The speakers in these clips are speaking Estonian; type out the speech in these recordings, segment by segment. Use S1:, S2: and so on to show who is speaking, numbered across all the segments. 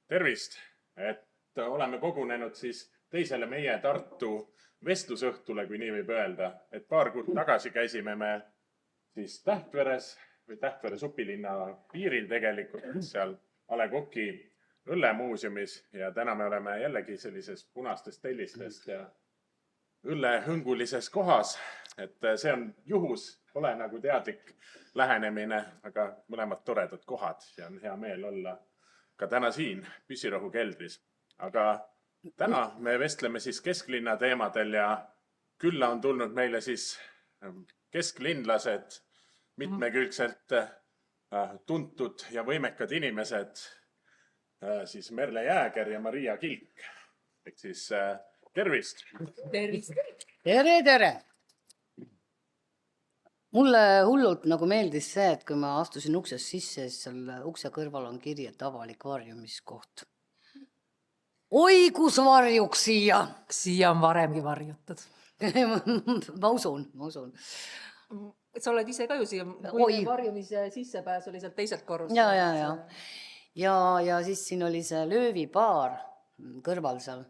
S1: Tervist, et oleme kogunenud siis teisele meie Tartu vestlusõhtule, kui nii võib öelda. Et paar kuud tagasi käisime me siis Tähtveres või Tähtvere supilinna piiril tegelikult seal A. Le Coq'i õllemuuseumis ja täna me oleme jällegi sellises punastest tellistest ja õllehõngulises kohas. Et see on juhus, pole nagu teadlik lähenemine, aga mõlemad toredad kohad ja on hea meel olla ka täna siin Püssirohu keldris. Aga täna me vestleme siis kesklinna teemadel ja külla on tulnud meile siis kesklinlased, mitmekülgselt tuntud ja võimekad inimesed, siis Merle Jääger ja Maria Kilk. Ehk siis tervist!
S2: Tervist!
S3: Tere! Mulle hullult nagu meeldis see, et kui ma astusin uksest sisse, siis seal ukse kõrval on kiri, et avalik varjumiskoht. Oi, kus varjuks siia!
S2: Siia on varemgi varjutud.
S3: ma usun.
S2: Sa oled ise ka ju siia, kui varjumise sissepääs oli sealt teiselt korrust.
S3: Ja siis siin oli see löövipaar kõrval seal.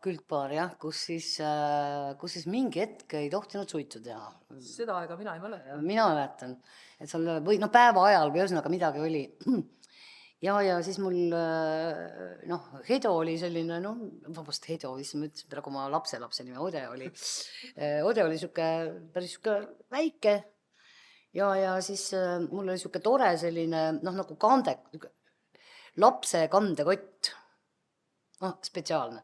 S3: Külgpaar, jah, kus siis mingi hetk ei tohtinud suitsu teha.
S2: Seda aega mina ei mäleta.
S3: Mina mäletan, et seal või päeva ajal või ühesõnaga midagi oli. Ja siis mul, Hedo oli selline, vabast Hedo, ma ütlesin praegu oma lapse nime, Ode oli. Ode oli päris väike ja siis mul oli siuke tore selline, nagu lapse kandekott. Spetsiaalne.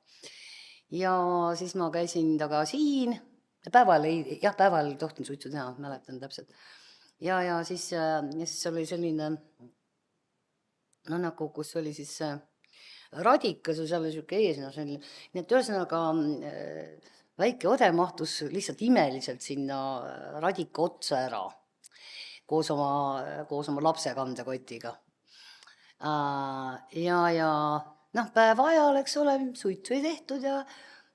S3: Ja siis ma käisin taga siin. Päeval ei tohtin suitsu teha, mäletan täpselt. Ja siis oli selline, nagu kus oli siis radikas ja seal oli siuke ees. Nii et ühesõnaga väike Ode mahtus lihtsalt imeliselt sinna radika otsa ära koos oma lapse kandekotiga. Ja päeva ajal, eks ole, suitsu ei tehtud ja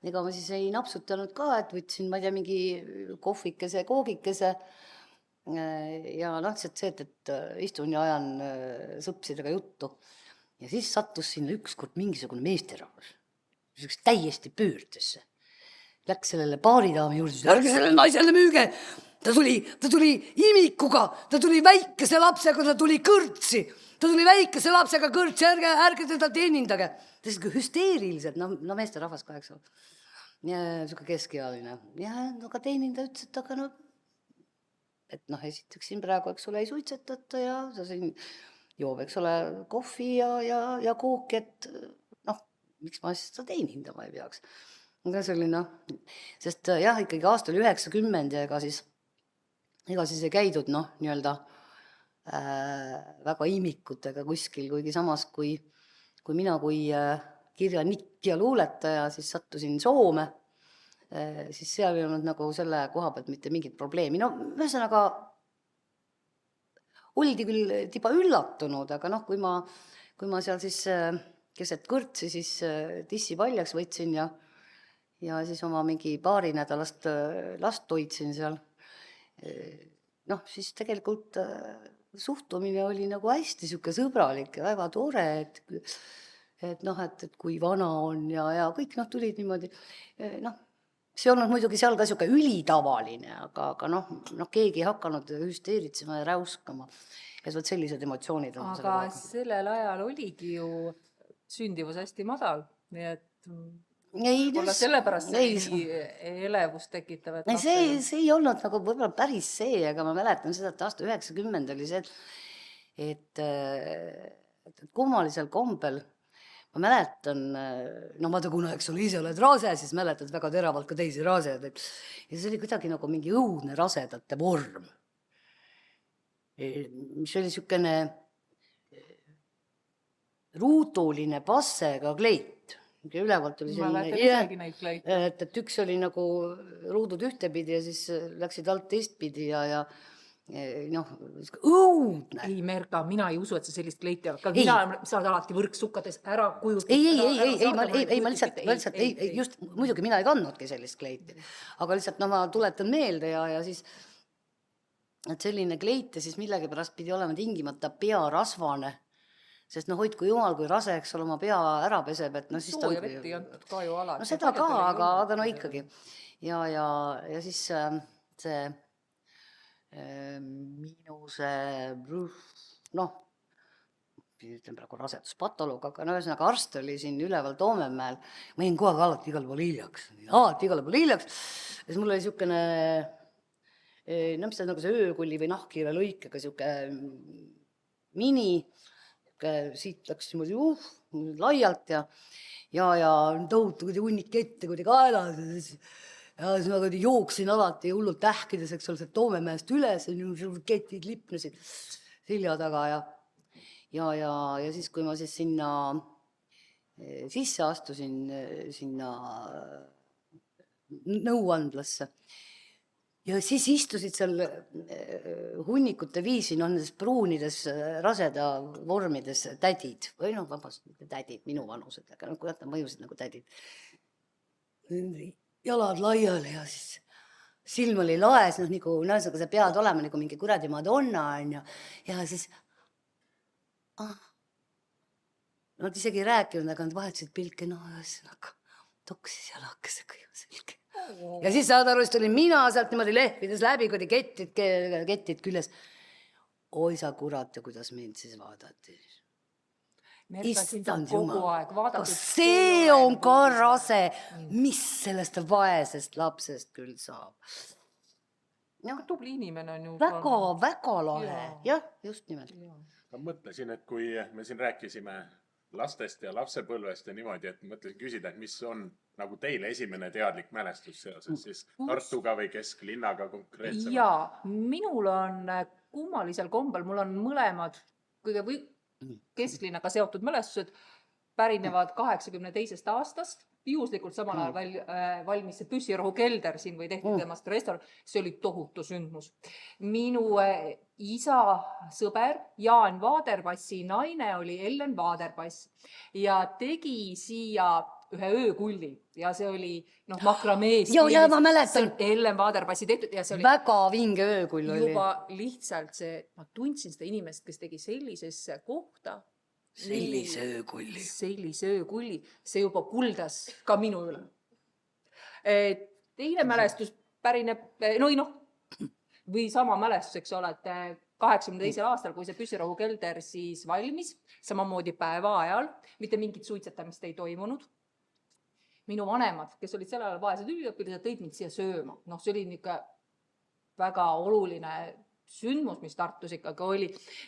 S3: ega ma siis ei napsutanud ka, et võtsin, ma ei tea, mingi kohvikese, koogikese ja lihtsalt see, et istun ja ajan sõpsidega juttu. Ja siis sattus sinna ükskord mingisugune meesterahvas, täiesti pöördesse. Läks sellele baaridaami juurde, ärge sellele naisele müüge, ta tuli imikuga, ta tuli väikese lapsega, ta tuli kõrtsi. Ta tuli väikese lapsega kõrtsi, ärge teda teenindage. Ta siis hüsteeriliselt, meesterahvas ka, eks ole. Ja siuke keskealine. Ja aga teeninda ütles, et esiteks siin praegu, eks ole, ei suitsetata ja ta siin joob, eks ole, kohvi ja kooki, et miks ma siis seda teenindama ei peaks. Aga selline, sest jah, ikkagi aastal 90 ja ega siis ei käidud, nii-öelda väga imikutega kuskil, kuigi samas kui mina kui kirjanikk ja luuletaja siis sattusin Soome, siis seal ei olnud nagu selle koha pealt mitte mingit probleemi. Ühesõnaga oldi küll tiba üllatunud, aga kui ma seal siis keset kõrtsi siis tissi paljaks võtsin ja siis oma mingi paari nädalast last toitsin seal, siis tegelikult suhtumine oli nagu hästi siuke sõbralik ja väga tore, et kui vana on ja kõik tulid niimoodi. See olnud muidugi seal ka siuke ülitavaline, aga keegi ei hakanud hüsteeritsema ja räuskama. Ja sellised emotsioonid.
S2: Aga sellel ajal oligi ju sündivus hästi madal, nii et olla sellepärast elevust tekitav.
S3: See ei olnud nagu võib-olla päris see, aga ma mäletan seda, et aasta 90 oli see, et kummalisel kombel ma mäletan, vaata kuna, eks ole, ise oled rase, siis mäletad väga teravalt ka teisi raseid. Ja see oli kuidagi nagu mingi õudne rasedate vorm, mis oli siukene ruuduline passega kleit. Ülevalt oli selline, et üks oli nagu ruudud ühtepidi ja siis läksid alt teistpidi ja õudne.
S2: Ei, Merka, mina ei usu, et sa sellist kleiti, aga mina saad alati võrksukkades ära kujutada.
S3: Ei, ma lihtsalt, just muidugi mina ei kandnudki sellist kleiti, aga lihtsalt ma tuletan meelde ja siis, et selline kleit ja siis millegipärast pidi olema tingimata pearasvane sest hoidku jumal, kui rase, eks ole, oma pea ära peseb, et siis ta
S2: sooja vett ei antud ka ju alati.
S3: no seda ka, aga no ikkagi. Ja siis see minu see, ütlen praegu raseduspatoloog, aga no ühesõnaga arst oli siin üleval Toomemäel, ma jäin kogu aeg alati igale poole hiljaks. Ja siis mul oli niisugune, mis ta nagu see öökulli või nahkhiire lõikega niisugune mini, siit läks niimoodi laialt ja tohutu hunnik kette kaelas ja siis ma jooksin alati hullult ähkides, eks ole, Toomemäest üles, ketid lipnesid selja taga ja siis, kui ma siis sinna sisse astusin, sinna nõuandlasse ja siis istusid seal hunnikute viisi, nendes pruunides raseda vormides tädid või vabast, mitte tädid, minu vanused, aga kuidas nad mõjusid nagu tädid. Jalad laiali ja siis silm oli laes, nagu sa pead olema nagu mingi kuradi Madonna ja siis nad isegi ei rääkinud, aga nad vahetasid pilke, ühesõnaga toksis jalakesega ju selge. Ja siis saad aru, siis tulin mina sealt niimoodi lehvides läbi, kui kettid küljes. Oi sa kurat ja kuidas mind siis vaadati. Issand jumal, see on ka rase, mis sellest vaesest lapsest küll saab.
S2: Tubli inimene on ju.
S3: Väga lahe, jah, just nimelt.
S1: Ma mõtlesin, et kui me siin rääkisime lastest ja lapsepõlvest ja niimoodi, et mõtlesin küsida, et mis on nagu teile esimene teadlik mälestus seoses siis Tartuga või kesklinnaga konkreetsemalt?
S2: Jaa, minul on kummalisel kombel, mul on mõlemad kõige kesklinnaga seotud mälestused pärinevad 82. aastast. Juhuslikult samal ajal valmis see Püssirohu kelder siin või tehti temast restoran. See oli tohutu sündmus. Minu isa sõber Jaan Vaaderpassi naine oli Ellen Vaaderpass ja tegi siia ühe öökulli ja see oli makramees.
S3: Ja ma mäletan.
S2: Ellen Vaaderpassi tehtud ja see oli
S3: väga vinge öökull oli.
S2: Juba lihtsalt see, ma tundsin seda inimest, kes tegi sellisesse kohta.
S3: Sellise öökulli.
S2: See juba kuldas ka minu üle. Teine mälestus pärineb, või sama mälestus, eks ole, et 82. aastal, kui see Püssirohu kelder siis valmis, samamoodi päeva ajal, mitte mingit suitsetamist ei toimunud. Minu vanemad, kes olid selle ajal vaesed üliõpilased, tõid mind siia sööma. See oli niisugune väga oluline sündmus, mis Tartus ikkagi oli.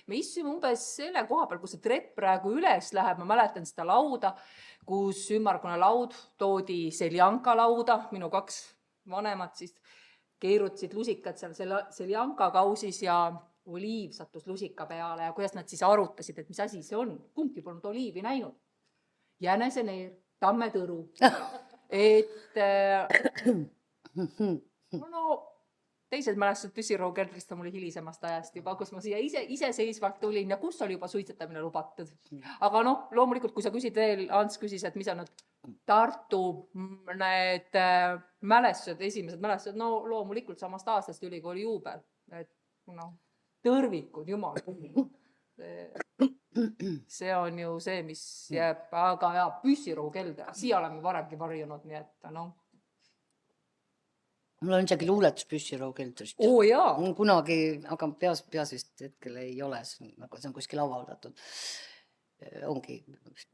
S2: Me istusime umbes selle koha peal, kus see trepp praegu üles läheb. Ma mäletan seda lauda, kus ümmargune laud toodi Seljanka lauda. Minu 2 vanemat siis keerutasid lusikad seal Seljanka kausis ja oliiv sattus lusika peale ja kuidas nad siis arutasid, et mis asi see on. Kumbki polnud oliivi näinud. Jäneseneer, tammetõru. Teised mälestused Püssirohu keldrist on mul hilisemast ajast juba, kus ma siia iseseisvalt tulin ja kus oli juba suitsetamine lubatud. Aga loomulikult, kui sa küsid veel, Ants küsis, et mis on need Tartu need mälestused, esimesed mälestused, loomulikult samast aastast ülikooli juubel. Tõrvikud, jumal. See on ju see, mis jääb, aga Püssirohu kelder, siia oleme varemgi varjunud, nii et
S3: Mul on isegi luuletus Püssirohu keldrist.
S2: Jaa.
S3: Kunagi, aga peas vist hetkel ei ole, see on kuskil avaldatud. Ongi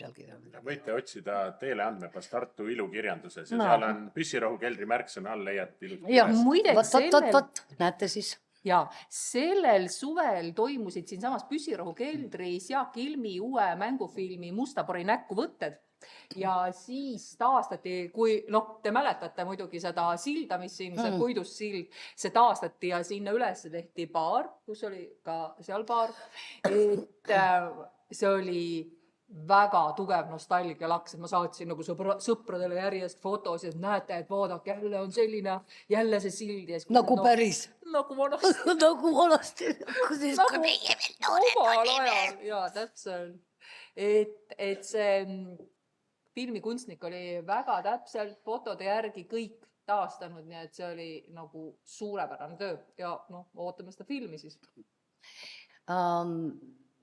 S3: pealkirja.
S1: Võite otsida teele andmebast Tartu ilukirjanduses ja seal on Püssirohu keldri märksõna all leiad ilusti.
S3: Näete siis.
S2: Ja sellel suvel toimusid siin samas Püssirohu keldris Jaak Ilmi uue mängufilmi Mustapori näkku võtted. Ja siis taastati, kui te mäletate muidugi seda silda, mis siin, see puidust sild, see taastati ja sinna üles tehti baar, kus oli ka seal baar. See oli väga tugev nostalgia laks, et ma saatsin nagu sõpradele järjest fotos, et näete, et vaadake, jälle on selline, jälle see sild.
S3: Nagu päris.
S2: Nagu vanasti.
S3: Nagu vanasti. Nagu meie veel noored
S2: olime. Jaa, täpselt. Et see filmikunstnik oli väga täpselt fotode järgi kõik taastanud, nii et see oli nagu suurepärane töö ja ootame seda filmi siis.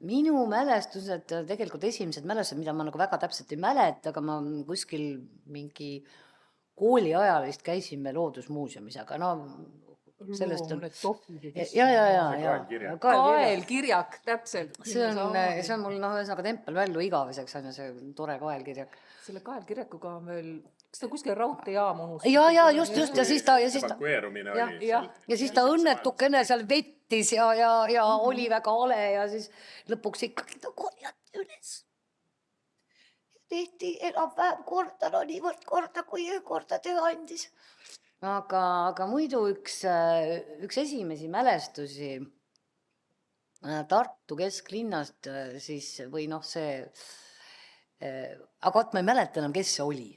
S3: minu mälestused, tegelikult esimesed mälestused, mida ma nagu väga täpselt ei mäleta, aga ma kuskil mingi kooli ajal vist käisime Loodusmuuseumis, aga no sellest on... Ja.
S1: kaelkirjak.
S2: Kaelkirjak, täpselt.
S3: See on mul ühesõnaga tempel välju igaveseks, on ju see tore kaelkirjak.
S2: Selle kaelkirjakuga on veel, kas ta kuskil raudteejaam unustab?
S3: Ja just, ja siis ta...
S1: Evakueerumine oli seal.
S3: Ja siis ta õnnetukene seal vettis ja oli väga ale ja siis lõpuks ikkagi ta korjati üles. Tehti elab vähem korda, no niivõrd korda, kui korda teha andis. Aga muidu üks esimesi mälestusi Tartu kesklinnast siis, või noh see, aga ma ei mäleta enam, kes see oli.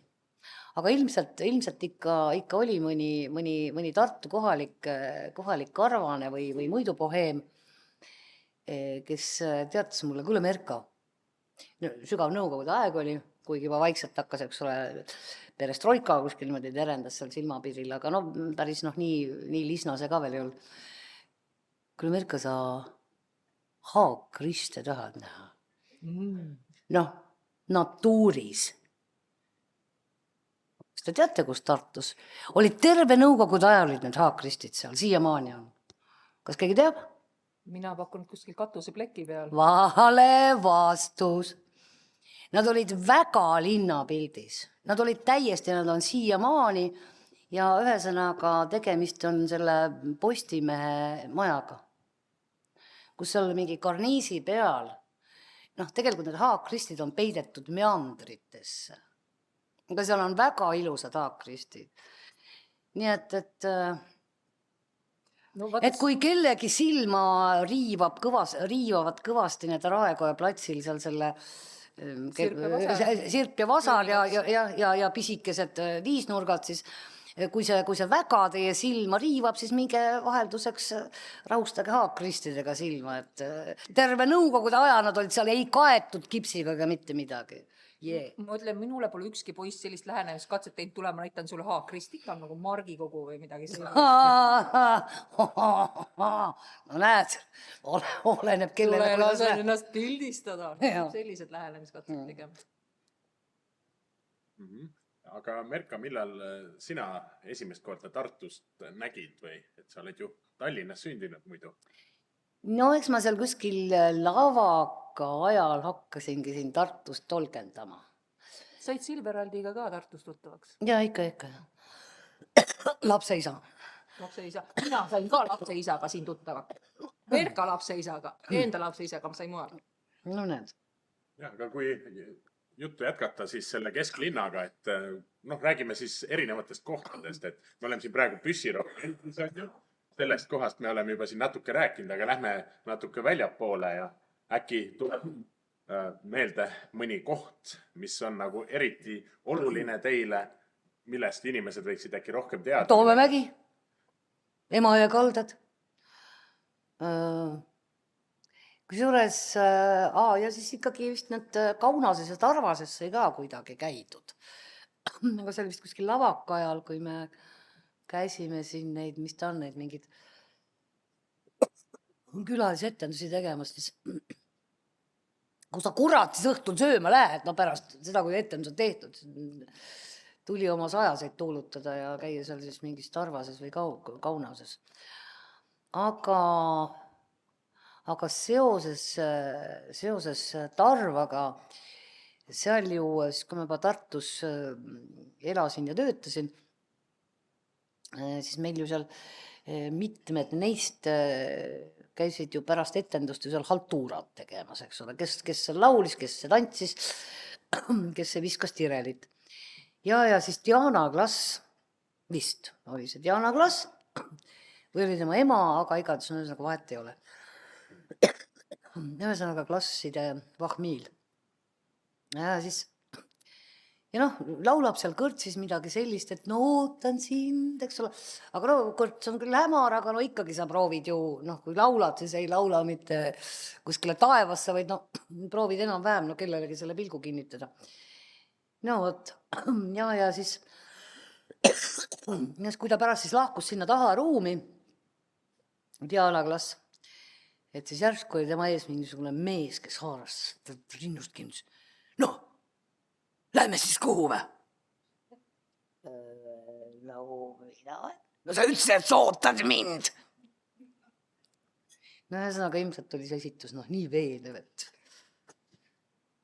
S3: Aga ilmselt ikka oli mõni Tartu kohalik karvane või muidu poheem, kes teatas mulle, kuule Merka, sügav nõukogude aeg oli, kuigi juba vaikselt hakkas, eks ole, perestroika kuskil niimoodi terendas seal silmapiiril, aga no päris nii lisna see ka veel ei olnud. Kuule Merka, sa haakriste tahad näha? Noh, natuuris. Kas te teate, kus Tartus? Oli terve nõukogude ajal olid need haakristid seal, siiamaani on. Kas keegi teab?
S2: Mina pakkunud kuskil katusepleki peal.
S3: Vale vastus. Nad olid väga linnapildis. Nad olid täiesti, nad on siiamaani ja ühesõnaga tegemist on selle Postimehe majaga, kus seal mingi karniisi peal. Tegelikult need haakristid on peidetud meandritesse. Aga seal on väga ilusad haakristid. Nii et kui kellegi silma riivavad kõvasti need Raekoja platsil seal selle sirp ja vasar ja pisikesed viisnurgad, siis kui see väga teie silma riivab, siis minge vahelduseks rahustage haakristidega silma, et terve nõukogude aja nad olid seal, ei kaetud kipsiga ega mitte midagi.
S2: Ma ütlen, minule pole ükski poiss sellist lähenemiskatset teinud, tulema näitan sulle haakristika nagu Margikogu või midagi sellist. No näed, oleneb kellele. Tule lasen ennast pildistada. Sellised lähenemiskatset tegema.
S1: Aga Merka, millal sina esimest korda Tartust nägid või? Et sa oled ju Tallinnas sündinud muidu.
S3: No eks ma seal kuskil lavaka ajal hakkasingi siin Tartust tolgendama.
S2: Said Silveraldiga ka Tartust tuttavaks?
S3: Ja ikka. Lapse isa.
S2: Mina sain ka lapse isaga siin tuttavaks. Merka lapse isaga, enda lapse isaga ma sain mujal.
S3: No näed.
S1: Ja, aga kui juttu jätkata siis selle kesklinnaga, et räägime siis erinevatest kohtadest, et me oleme siin praegu Püssirohu. Sellest kohast me oleme juba siin natuke rääkinud, aga lähme natuke väljapoole ja äkki tuleb meelde mõni koht, mis on nagu eriti oluline teile, millest inimesed võiksid äkki rohkem teada.
S3: Toomemägi, Emajõe kaldad. Kusjuures, ja siis ikkagi vist need Kaunases ja Tarvases sai ka kuidagi käidud. Aga see oli vist kuskil lavaka ajal, kui me käisime siin neid, mis ta on neid mingid külalisetendusi tegemas, siis kui sa kurat siis õhtul sööma lähed, pärast seda, kui etendus on tehtud, tuli oma sajaseid tuulutada ja käia seal siis mingis Tarvases või Kaunases. Aga seoses Tarvaga, seal ju, kui ma juba Tartus elasin ja töötasin, siis meil ju seal mitmed neist käisid ju pärast etendust ju seal haltuurat tegemas, eks ole, kes seal laulis, kes tantsis, kes viskas tirelit. Ja siis Diana Klass, vist oli see Diana Klass, või oli tema ema, aga igatahes on ühesõnaga vahet ei ole. Ühesõnaga klasside vahmiil. Ja laulab seal kõrtsis midagi sellist, et ootan sind, eks ole. Aga kõrts on küll hämar, aga ikkagi sa proovid ju, kui laulad, siis ei laula mitte kuskile taevasse, vaid proovid enam-vähem kellelegi selle pilgu kinnitada. Ja siis, kui ta pärast siis lahkus sinna taha ruumi, Diana Klass, et siis järsku oli tema ees mingisugune mees, kes haaras rinnust kindlus. No, lähme siis kuhu või? No sa ütlesid, et sa ootad mind. No ühesõnaga ilmselt oli see esitus nii veenev,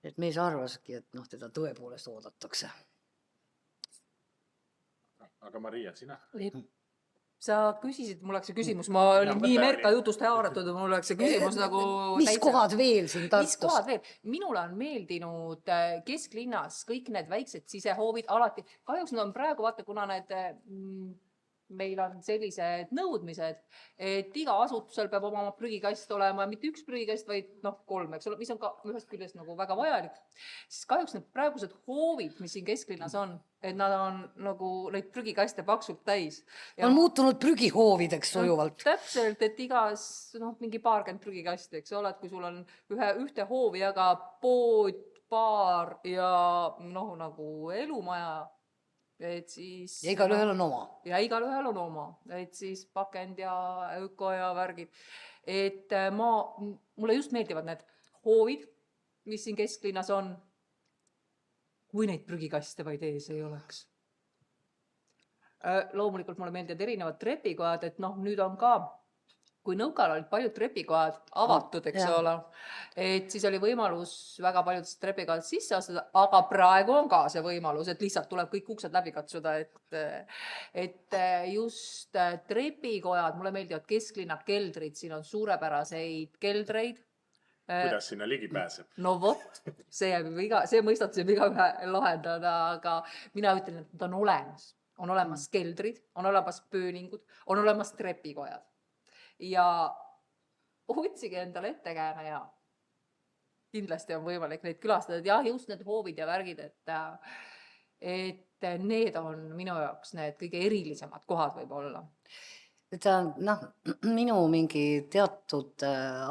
S3: et mees arvaski, et teda tõepoolest oodatakse.
S1: Aga Maria, sina?
S2: Sa küsisid, mul oleks see küsimus, ma olin nii Merka jutust haaratud, mul oleks see küsimus nagu
S3: mis kohad veel siin Tartus?
S2: Mis kohad veel? Minule on meeldinud kesklinnas kõik need väiksed sisehoovid alati. Kahjuks nad on praegu, vaata, kuna meil on sellised nõudmised, et iga asutusel peab oma prügikast olema, mitte üks prügikast, vaid 3, eks ole, mis on ka ühest küljest nagu väga vajalik. Siis kahjuks need praegused hoovid, mis siin kesklinnas on, et nad on nagu neid prügikaste paksult täis.
S3: On muutunud prügihoovideks sujuvalt.
S2: Täpselt, et igas mingi paarkümmend prügikasti, eks ole, et kui sul on ühte hoovi jaga pood, baar ja nagu elumaja, et siis...
S3: Ja igal ühel on oma.
S2: Ja igal ühel on oma, et siis pakend ja öko ja värgid. Et mulle just meeldivad need hoovid, mis siin kesklinnas on, kui neid prügikaste vaid ees ei oleks. Loomulikult mulle meeldivad erinevad trepikojad, et nüüd on ka, kui nõukal olid paljud trepikojad avatud, eks ole, et siis oli võimalus väga paljudest trepikojad sisse astuda, aga praegu on ka see võimalus, et lihtsalt tuleb kõik uksed läbi katsuda, et just trepikojad, mulle meeldivad kesklinna keldrid, siin on suurepäraseid keldreid.
S1: Kuidas sinna ligi pääseb?
S2: No vot, see mõistatus jääb igaühe lahendada, aga mina ütlen, et nad on olemas. On olemas keldrid, on olemas pööningud, on olemas trepikojad. Ja otsige endale ettekääne ja kindlasti on võimalik neid külastada. Ja just need hoovid ja värgid, et need on minu jaoks need kõige erilisemad kohad võib olla.
S3: Minu mingi teatud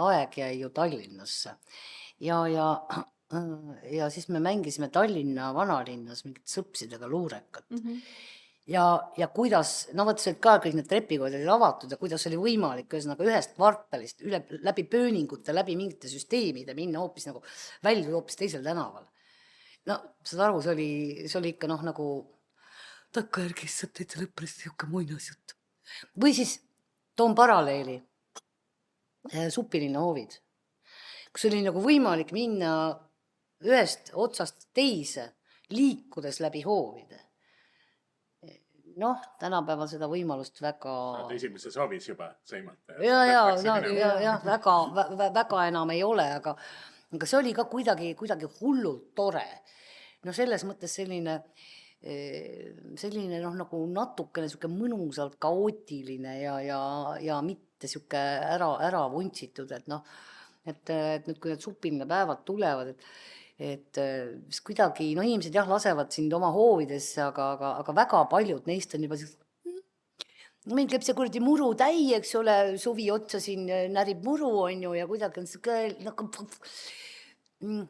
S3: aeg jäi ju Tallinnasse ja siis me mängisime Tallinna vanalinnas mingit sõpsidega luurekat. Ja kuidas, võtsid ka kõik need trepikood olid avatud ja kuidas oli võimalik ühest kvartalist läbi pööningute, läbi mingite süsteemide minna hoopis nagu välja hoopis teisel tänaval. Saad aru, see oli ikka nagu takkajärgis saab täitsa lõpres siuke muinasjutt. Või siis toon paralleeli Supilinna hoovid, kus oli nagu võimalik minna ühest otsast teise, liikudes läbi hoovide. Tänapäeval seda võimalust väga...
S1: Esimeses hoovis juba sõimata.
S3: Ja, väga enam ei ole, aga see oli ka kuidagi hullult tore. Selles mõttes selline nagu natukene mõnusalt kaootiline ja mitte siuke ära vuntsitud, et nüüd kui need Supilinna päevad tulevad, et kuidagi, inimesed lasevad sind oma hoovidesse, aga väga paljud neist on juba meil käib see kuradi muru täi, eks ole, suvi otsa siin närib muru on ju ja kuidagi on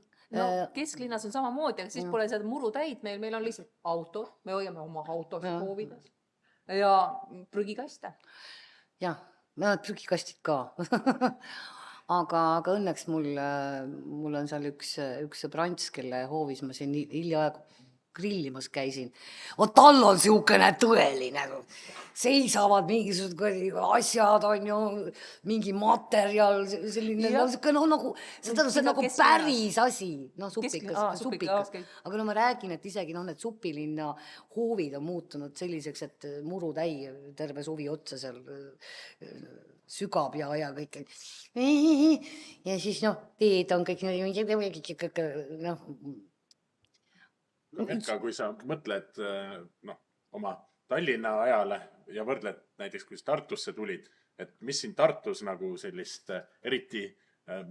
S2: kesklinnas on samamoodi, aga siis pole seda muru täid, meil on lihtsalt auto, me hoiame oma autos hoovides ja prügikaste.
S3: Jah, prügikastid ka. Aga õnneks mul on seal üks sõbrants, kelle hoovis ma siin hiljaaegu grillimas käisin. Tal on siukene tõeline, seisavad mingisugused asjad, on ju, mingi materjal, selline, see on nagu päris asi, supikas. Aga ma räägin, et isegi need Supilinna hoovid on muutunud selliseks, et muru täi terve suvi otsa seal sügab ja kõik. Ja siis teed on kõik
S1: Merka, kui sa mõtled oma Tallinna ajale ja võrdled näiteks, kui Tartusse tulid, et mis siin Tartus nagu sellist eriti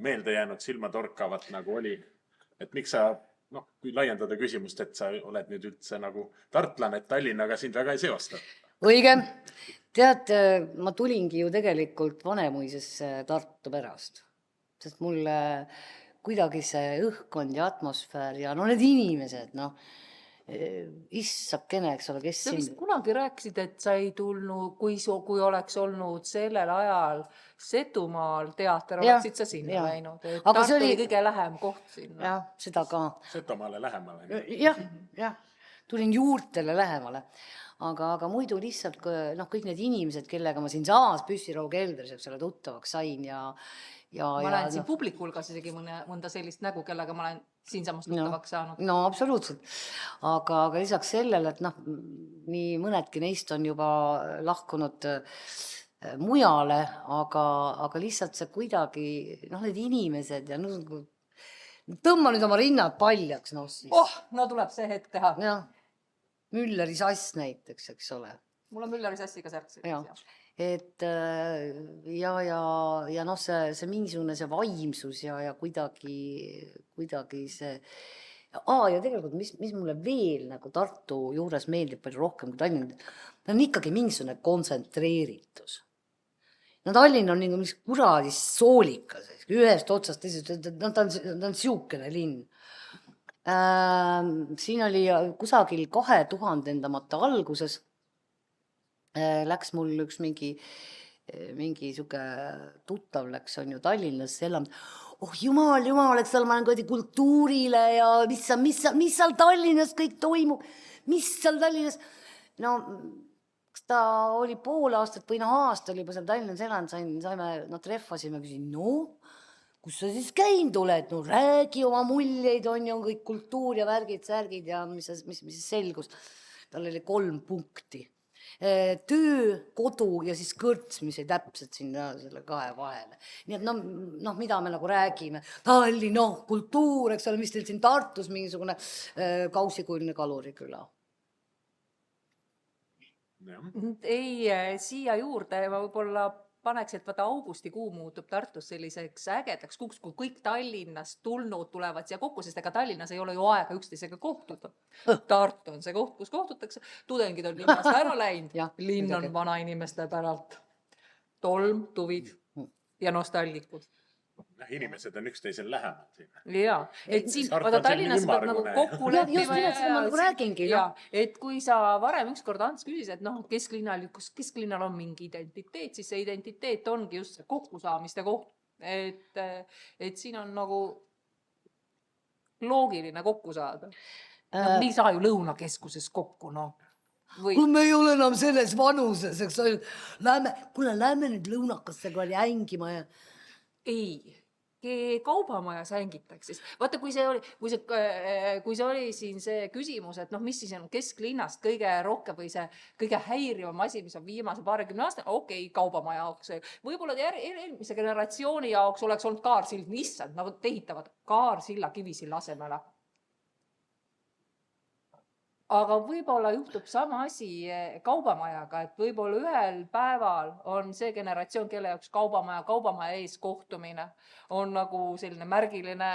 S1: meelde jäänud silmatorkavat nagu oli, et miks sa, kui laiendada küsimust, et sa oled nüüd üldse nagu tartlane, et Tallinnaga sind väga ei seosta?
S3: Õige. Tead, ma tulingi ju tegelikult Vanemuisesse Tartu pärast, sest mulle kuidagi see õhkkond ja atmosfäär ja need inimesed, issakene, eks ole, kes
S2: Sa vist
S3: siin.
S2: kunagi rääkisid, et sa ei tulnud, kui oleks olnud sellel ajal Setumaal teater,
S3: Jah,
S2: oleksid sa sinna
S3: jah.
S2: läinud. Et
S3: Aga see
S2: Tartu
S3: oli-
S2: oli kõige lähem koht sinna.
S3: Jah, seda ka.
S1: Setomaale lähemale.
S3: Jah, tulin juurtele lähemale. Aga muidu lihtsalt kõik need inimesed, kellega ma siin samas Püssirohu keldris, eks ole, tuttavaks sain ja
S2: Ma näen siin publiku hulgas isegi mõnda sellist nägu, kellega ma olen siinsamas tuttavaks saanud.
S3: No absoluutselt. Aga lisaks sellele, et nii mõnedki neist on juba lahkunud mujale, aga lihtsalt see kuidagi, need inimesed ja tõmba nüüd oma rinnad paljaks, siis.
S2: No tuleb see hetk teha.
S3: Jah, Mülleri sass näiteks, eks ole.
S2: Mul on Mülleri sassiga särk.
S3: Et ja see mingisugune see vaimsus ja kuidagi see. Ja tegelikult, mis mulle veel nagu Tartu juures meeldib palju rohkem kui Tallinn, on ikkagi mingisugune kontsentreeritus. No Tallinn on nagu mis kuradis soolikas, ühest otsast teisest, ta on siukene linn. Siin oli kusagil 2000-ndamate alguses läks mul üks mingi siuke tuttav läks, on ju Tallinnasse elama. Jumal, eks seal ma olen kultuurile ja mis seal Tallinnas kõik toimub, mis seal Tallinnas. No, kas ta oli pool aastat või aasta oli juba seal Tallinnas elanud, trehvasime, küsin, kus sa siis käinud oled, räägi oma muljeid, on ju kõik kultuur ja värgid, särgid ja mis selgus. Tal oli 3 punkti. Töö, kodu ja siis kõrts, mis ei täpselt sinna selle 2 vahele. Nii et mida me nagu räägime. Tallinn, kultuur, eks ole, mis teil siin Tartus mingisugune kausikuline kaluriküla.
S2: Ei, siia juurde ma võib-olla paneks, et vaata augustikuu muutub Tartus selliseks ägedaks kuuks, kui kõik Tallinnast tulnud tulevad siia kokku, sest ega Tallinnas ei ole ju aega üksteisega kohtuda. Tartu on see koht, kus kohtutakse. Tudengid on linnast ära läinud. Linn on vanainimeste päralt. Tolm, tuvid ja nostalgikud.
S1: Inimesed on üksteisel lähemad siin.
S2: Jaa, et siin, vaata Tallinnas peab nagu kokku leppima.
S3: Ma nagu räägingi.
S2: Et kui sa varem ükskord Ants küsis, et kesklinnal on mingi identiteet, siis see identiteet ongi just see kokkusaamiste koht. Et siin on nagu loogiline kokku saada. Me ei saa ju Lõunakeskuses kokku,
S3: Kui me ei ole enam selles vanuses, eks ole, lähme nüüd Lõunakasse ängima ja
S2: ei, kaubamajas hängitakse. Vaata, kui see oli siin see küsimus, et mis siis on kesklinnast kõige rohkem või see kõige häirivam asi, mis on viimase 20 aastal, kaubamaja jaoks. Võib-olla eelmise generatsiooni jaoks oleks olnud kaarsild, issand, nagu tehitavad kaarsilla Kivisilla asemele. Aga võib-olla juhtub sama asi kaubamajaga, et võib-olla ühel päeval on see generatsioon, kelle jaoks kaubamaja ees kohtumine on nagu selline märgiline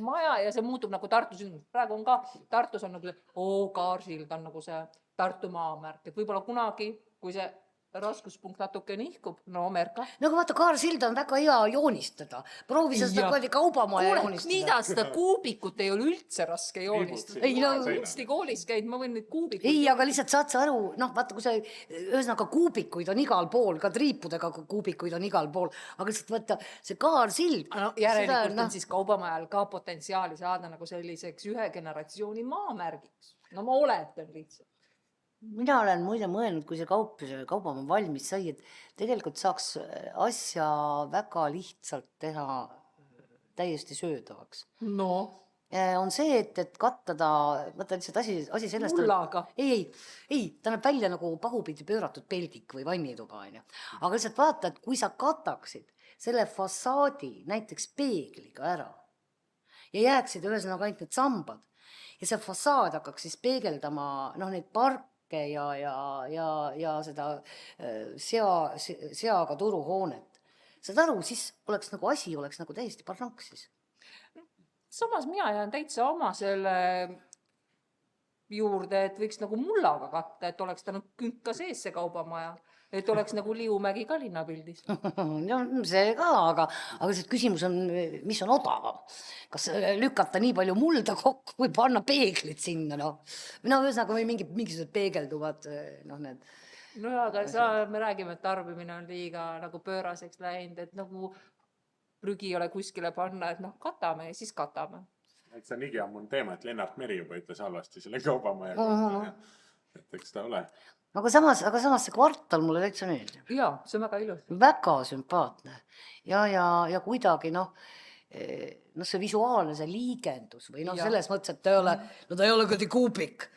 S2: maja ja see muutub nagu Tartus. Praegu on ka, Tartus on nagu kaarsild on nagu see Tartu maamärk, et võib-olla kunagi, kui see raskuspunkt natuke nihkub, merka.
S3: Aga vaata, kaarsilda on väga hea joonistada. Proovi seda kaubamaja joonistada.
S2: Mida seda kuubikut ei ole üldse raske joonistada. Kunstikoolis käid, ma võin neid kuubikuid.
S3: Ei, aga lihtsalt saad sa aru, vaata, kui see ühesõnaga kuubikuid on igal pool, ka triipudega kuubikuid on igal pool, aga lihtsalt võtta see kaarsild.
S2: Järelikult on siis kaubamajal ka potentsiaali saada nagu selliseks ühe generatsiooni maamärgiks. Ma oletan lihtsalt.
S3: Mina olen muide mõelnud, kui see kaubamaja valmis sai, et tegelikult saaks asja väga lihtsalt teha täiesti söödavaks. On see, et kattada, võtta lihtsalt asi sellest.
S2: Mullaga.
S3: Ei, ta näeb välja nagu pahupidi pööratud peldik või vannituba. Aga lihtsalt vaata, et kui sa kataksid selle fassaadi näiteks peegliga ära ja jääksid ühesõnaga ainult need sambad ja see fassaad hakkaks siis peegeldama neid parke ja seda seaga turuhoonet. Saad aru, siis oleks nagu asi täiesti parlanksis.
S2: Samas mina jään täitsa oma selle juurde, et võiks nagu mullaga katta, et oleks ta künka sees see kaubamaja. et oleks nagu Liumägi ka linnapildis.
S3: no see ka, aga see küsimus on, mis on odavam. Kas lükata nii palju mulda kokku või panna peeglid sinna, noh. No ühesõnaga või mingisugused peegelduvad, noh need.
S2: No aga me räägime, et tarbimine on liiga nagu pööraseks läinud, et nagu prügi ei ole kuskile panna, et noh, katame ja siis katame.
S1: Et see on nii ammun teema, et Lennart Meri juba ütles halvasti selle kaubamaja kohta. Et eks ta ole.
S3: Aga samas see kvartal mulle täitsa meeldib.
S2: Jaa, see on väga ilus.
S3: Väga sümpaatne. Ja kuidagi, noh, see visuaalne, see liigendus või noh, selles mõttes, et ta ei ole kõige kuupik.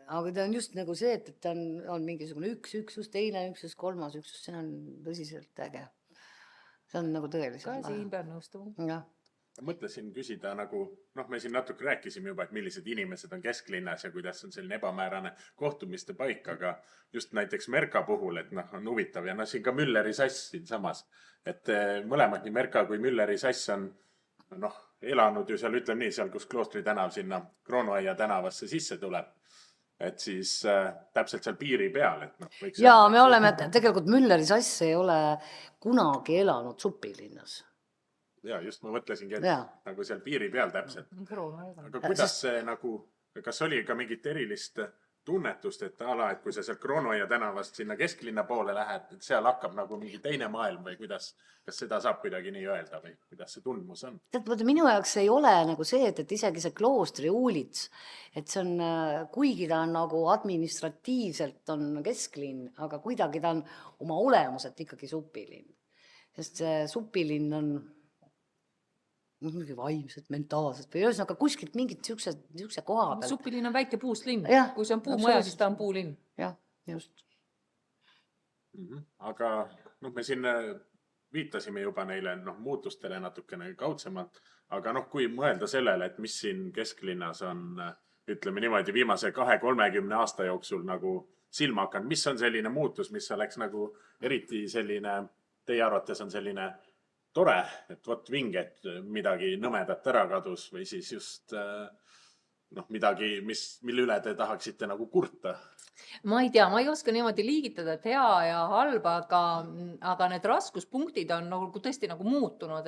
S3: Aga ta on just nagu see, et ta on mingisugune üks üksus, teine üksus, kolmas üksus, see on tõsiselt äge. See on nagu tõeliselt.
S2: Ka siin peab nõustuma.
S3: Jah.
S1: Mõtlesin küsida nagu, noh, me siin natuke rääkisime juba, et millised inimesed on kesklinnas ja kuidas on selline ebamäärane kohtumiste paik, aga just näiteks Merka puhul, et noh, on huvitav ja noh, siin ka Mülleri sass siin samas, et mõlemad nii Merka kui Mülleri sass on noh, elanud ju seal, ütleme nii, seal kus Kloostri tänav sinna Kroonuaia tänavasse sisse tuleb. Et siis täpselt seal piiri peal, et noh.
S3: Ja me oleme, tegelikult Mülleri sass ei ole kunagi elanud Supilinnas.
S1: Ja just ma mõtlesingi, et nagu seal piiri peal täpselt. Aga kuidas see nagu, kas oli ka mingit erilist tunnetust, et ala, et kui sa sealt Kroonuaia tänavast sinna kesklinna poole lähed, et seal hakkab nagu mingi teine maailm või kuidas, kas seda saab kuidagi nii öelda või kuidas see tundmus on?
S3: Minu jaoks ei ole nagu see, et isegi see Kloostri uulits, et see on, kuigi ta on nagu administratiivselt on kesklinn, aga kuidagi ta on oma olemuselt ikkagi supilinn. Sest see supilinn on mingi vaimselt, mentaalselt või ühesõnaga kuskilt mingit siukse koha peal.
S2: Supilinn on väike puust linn. Kui see on puumaja, siis ta on puulinn.
S3: Jah, just.
S1: Aga noh, me siin viitasime juba neile muutustele natukene kaudsemalt, aga noh, kui mõelda sellele, et mis siin kesklinnas on, ütleme niimoodi, viimase 20-30 aasta jooksul nagu silma hakanud, mis on selline muutus, mis oleks nagu eriti selline, teie arvates on selline tore, et vot vinget midagi nõmedat ära kadus või siis just midagi, mille üle te tahaksite nagu kurta?
S2: Ma ei tea, ma ei oska niimoodi liigitada, et hea ja halba, aga need raskuspunktid on nagu tõesti nagu muutunud.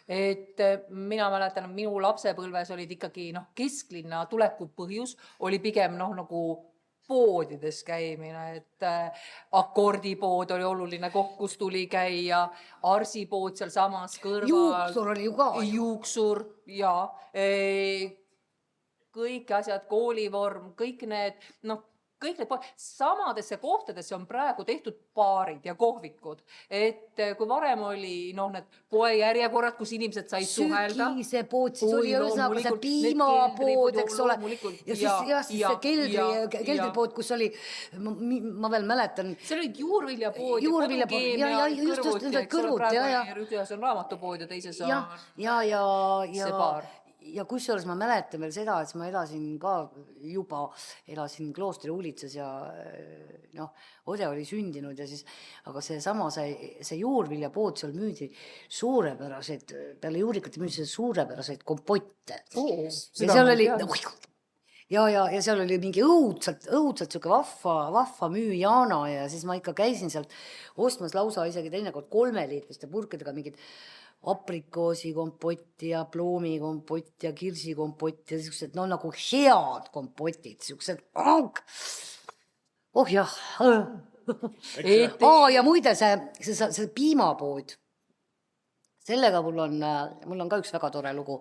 S2: Et mina mäletan, minu lapsepõlves olid ikkagi kesklinna tuleku põhjus oli pigem nagu poodides käimine, et akordipood oli oluline koht, kus tuli käia, arsipood seal samas kõrval.
S3: Juuksur oli ju ka.
S2: Juuksur, jaa. Kõik asjad, koolivorm, kõik need, samadesse kohtadesse on praegu tehtud baarid ja kohvikud. Et kui varem oli need poejärjekorrad, kus inimesed said suhelda.
S3: Sügise pood, siis oli ühesõnaga see piimapood, eks ole. Ja siis see keldripood, kus oli, ma veel mäletan.
S2: See oli juurviljapood ja kodukeemia kõrvuti. Ühes on raamatupood ja teises on see baar.
S3: Ja kusjuures ma mäletan veel seda, et ma elasin Kloostri uulitsas ja Ode oli sündinud ja siis, aga see juurviljapood seal müüdi suurepäraseid, peale juurikate müüdi suurepäraseid kompotte. Ja seal oli, ja seal oli mingi õudselt siuke vahva müüjaana ja siis ma ikka käisin sealt ostmas lausa isegi teinekord 3-liitriste purkidega mingid aprikoosi kompotti ja ploomi kompotti ja kirsi kompotti ja siuksed, nagu head kompotid, siuksed, jah. Ja muide see piimapood, sellega mul on ka üks väga tore lugu,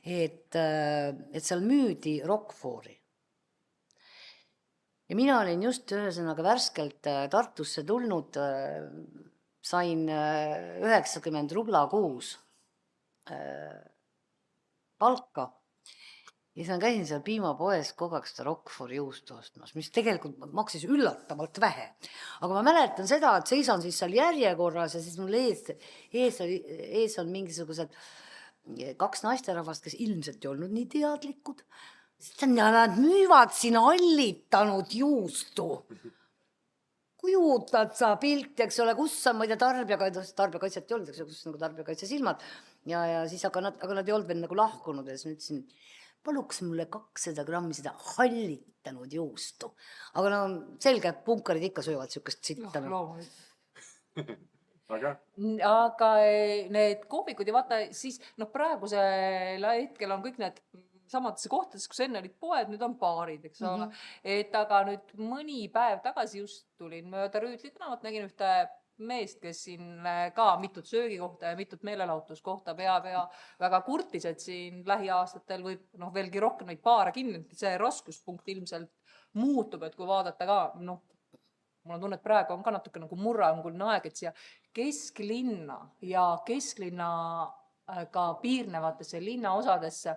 S3: et seal müüdi Roqueforti. Ja mina olin just ühesõnaga värskelt Tartusse tulnud, sain 90 rubla kuus palka ja siis ma käisin seal piimapoes kogu aeg seda Roqueforti juustu ostmas, mis tegelikult maksis üllatavalt vähe. Aga ma mäletan seda, et seisan siis seal järjekorras ja siis mul ees on mingisugused 2 naisterahvast, kes ilmselt ei olnud nii teadlikud. Nad müüvad siin allitanud juustu. Kujutad sa pilti, eks ole, kus on, ma ei tea, tarbijakaitset ei olnud, eks ole, kus on nagu tarbijakaitse silmad. Ja siis, aga nad ei olnud veel nagu lahkunud ja siis ma ütlesin, paluks mulle 200 grammi seda hallitanud juustu. Aga no selge, punkarid ikka söövad siukest sitta.
S1: Aga
S2: Aga need kohvikud ja vaata siis, praegusel hetkel on kõik need samades kohtades, kus enne olid poed, nüüd on baarid, eks ole. Et aga nüüd mõni päev tagasi just tulin mööda Rüütli tänavat, nägin ühte meest, kes siin ka mitut söögikohta ja mitut meelelahutuskohta peab ja väga kurtis, et siin lähiaastatel võib veelgi rohkem neid baare kinni, see raskuspunkt ilmselt muutub, et kui vaadata ka, mul on tunne, et praegu on ka natuke nagu murranguline aeg, et siia kesklinna ja kesklinnaga piirnevatesse linnaosadesse.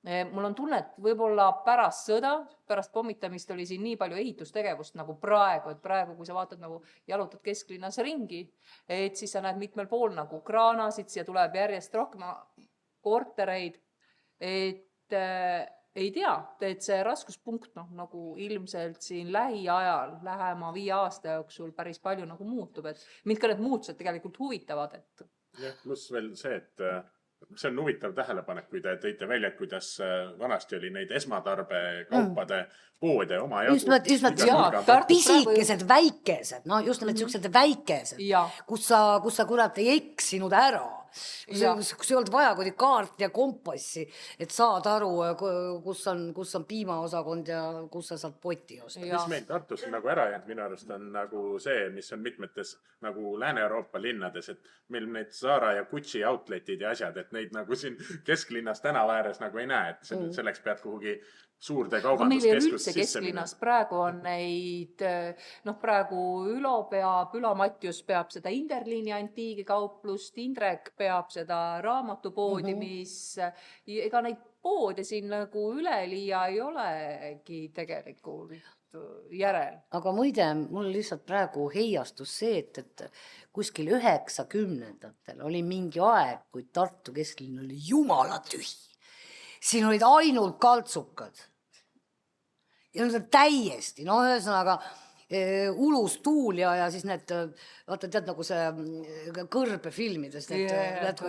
S2: Mul on tunne, et võib-olla pärast sõda, pärast pommitamist oli siin nii palju ehitustegevust nagu praegu, et praegu, kui sa vaatad nagu jalutad kesklinnas ringi, et siis sa näed mitmel pool nagu kraanasid, siia tuleb järjest rohkem kortereid, et ei tea, et see raskuspunkt nagu ilmselt siin lähiajal, lähema 5 aasta jooksul päris palju nagu muutub, et mind ka need muutused tegelikult huvitavad, et.
S1: Jah, pluss veel see, et see on huvitav tähelepanek, kui te tõite välja, et kuidas vanasti oli neid esmatarbekaupade poode oma
S3: just pisikesed, väikesed, just need siuksed väikesed, kus sa kurat ei eksinud ära. Kus ei olnud vaja kuidagi kaarti ja kompassi, et saad aru, kus on piimaosakond ja kus sa saad poti osta.
S1: Mis meil Tartus nagu ära jäänud minu arust on nagu see, mis on mitmetes nagu Lääne-Euroopa linnades, et meil need Zara ja Gucci outletid ja asjad, et neid nagu siin kesklinnas tänava ääres nagu ei näe, et selleks pead kuhugi suurde kaubanduskeskust sisse minna.
S2: Praegu on neid, praegu Ülo Matjus peab seda Interliini antiigikauplust, Indrek peab seda raamatupoodi, mis ega neid poode siin nagu üleliia ei olegi tegelikult järel.
S3: Aga muide, mul lihtsalt praegu heiastus see, et kuskil 90ndatel oli mingi aeg, kui Tartu kesklinn oli jumala tühi. Siin olid ainult kaltsukad. Ja need on täiesti, ühesõnaga ulus tuul ja siis need, vaata tead nagu see kõrbefilmides, need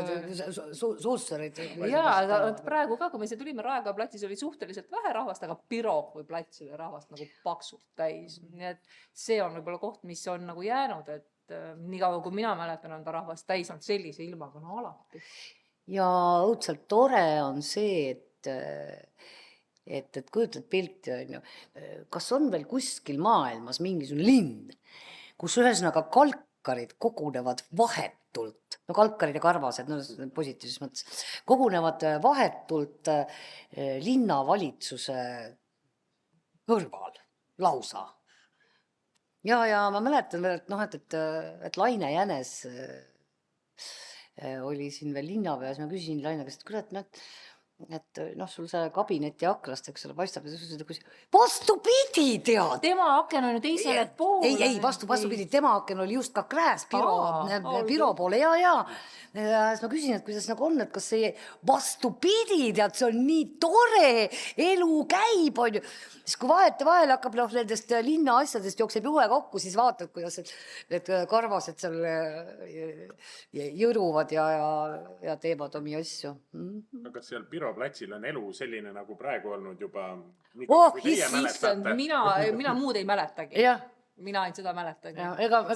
S3: sussarid.
S2: Jaa, praegu ka, kui me siia tulime, Raekoja platsis oli suhteliselt vähe rahvast, aga Pirogovi plats oli rahvast nagu paksult täis. Nii et see on võib-olla koht, mis on nagu jäänud, et nii kaua kui mina mäletan, on ta rahvast täis on sellise ilmaga alati.
S3: Ja õudselt tore on see, et kujutad pilti, kas on veel kuskil maailmas mingisugune linn, kus ühesõnaga kalkarid kogunevad vahetult, kalkarid ja karvased, positiivses mõttes, kogunevad vahetult linnavalitsuse kõrval lausa. Ja ma mäletan veel, et Laine Jänes oli siin veel linnapea, siis ma küsisin Laine käest, et kurat, et sul see kabineti aknast, eks ole, paistab, vastupidi, tead.
S2: Tema aken on ju teisele poole.
S3: Ei, vastupidi, tema aken oli just ka krääs Piro poole, ja. Siis ma küsin, et kuidas nagu on, et kas see vastupidi, tead, see on nii tore, elu käib, on ju. Siis kui vahel hakkab nendest linna asjadest jookseb juhe kokku, siis vaatad, kuidas need karvased seal jõruvad ja teevad omi asju.
S1: Aga seal Piro platsil on elu selline nagu praegu olnud juba...
S2: Mina muud ei mäletagi.
S3: Jah.
S2: Mina ei seda mäletagi.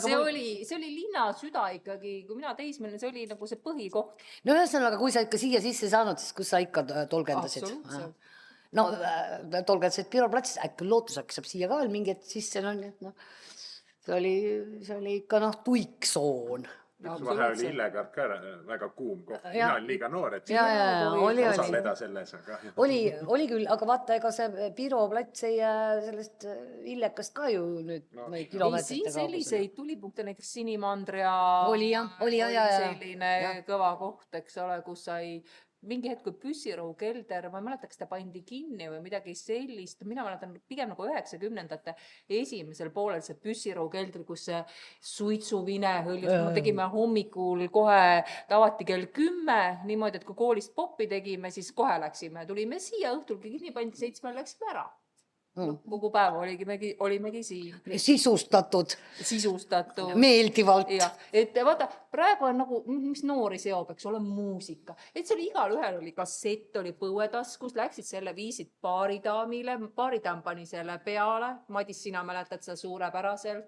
S2: See oli linna süda ikkagi, kui mina teismeline, see oli nagu see põhikoht.
S3: No ühesõnaga, kui sa ikka siia sisse saanud, siis kus sa ikka tolgendasid? Tolgendasid Piro platsis, äkki lootus saab siia ka veel mingi sisse, see oli ikka tuiksoon.
S1: Üks vahe oli Illegard ka väga kuum koht. Mina olin liiga noor, et osaleda selles.
S3: Oli küll, aga vaata, ega see Piro plats ei sellest Illekast ka ju nüüd kilomeetrite
S2: siin selliseid tulipunkte, näiteks Sinimandria
S3: oli
S2: selline kõva koht, eks ole, kus sai mingi hetk, kui Püssirohu kelder, ma ei mäleta, kas ta pandi kinni või midagi sellist, mina mäletan pigem nagu 90ndate esimesel poolel see Püssirohu keldri, kus see suitsuvine hõljus, me tegime hommikul kohe, ta avati kell 10, niimoodi, et kui koolist poppi tegime, siis kohe läksime, tulime siia õhtulgi kinni, pandi 7 läksime ära. kogu päev olimegi siin
S3: Sisustatud,
S2: sisustatud.
S3: meeldivalt.
S2: Ja, et vaata, praegu on nagu, mis noori seob, eks ole, muusika. Et see oli igal ühel oli kassett, oli põuetaskus, läksid selle, viisid baaridaamile, baaridaam pani selle peale. Madis, sina mäletad seda suurepäraselt.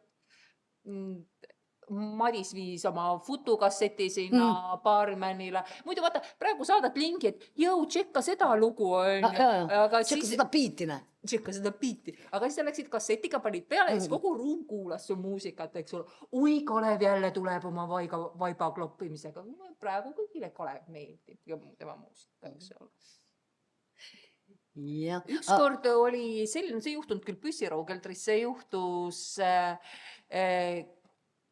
S2: Madis viis oma futukasseti sinna baarimännile. Muidu vaata, praegu saadad lingi, et jõu, tšekka seda lugu.
S3: Tšekka seda biiti, ne?
S2: Tšekka seda biiti. Aga siis läksid kassetiga, panid peale ja siis kogu ruum kuulas su muusikat, eks ole. Oi, Kalev jälle tuleb oma vaiba kloppimisega. Praegu kõigile Kalev meeldib ja tema muusika, eks ole. Ükskord oli selline, see juhtunud küll Püssirohukeldris, see juhtus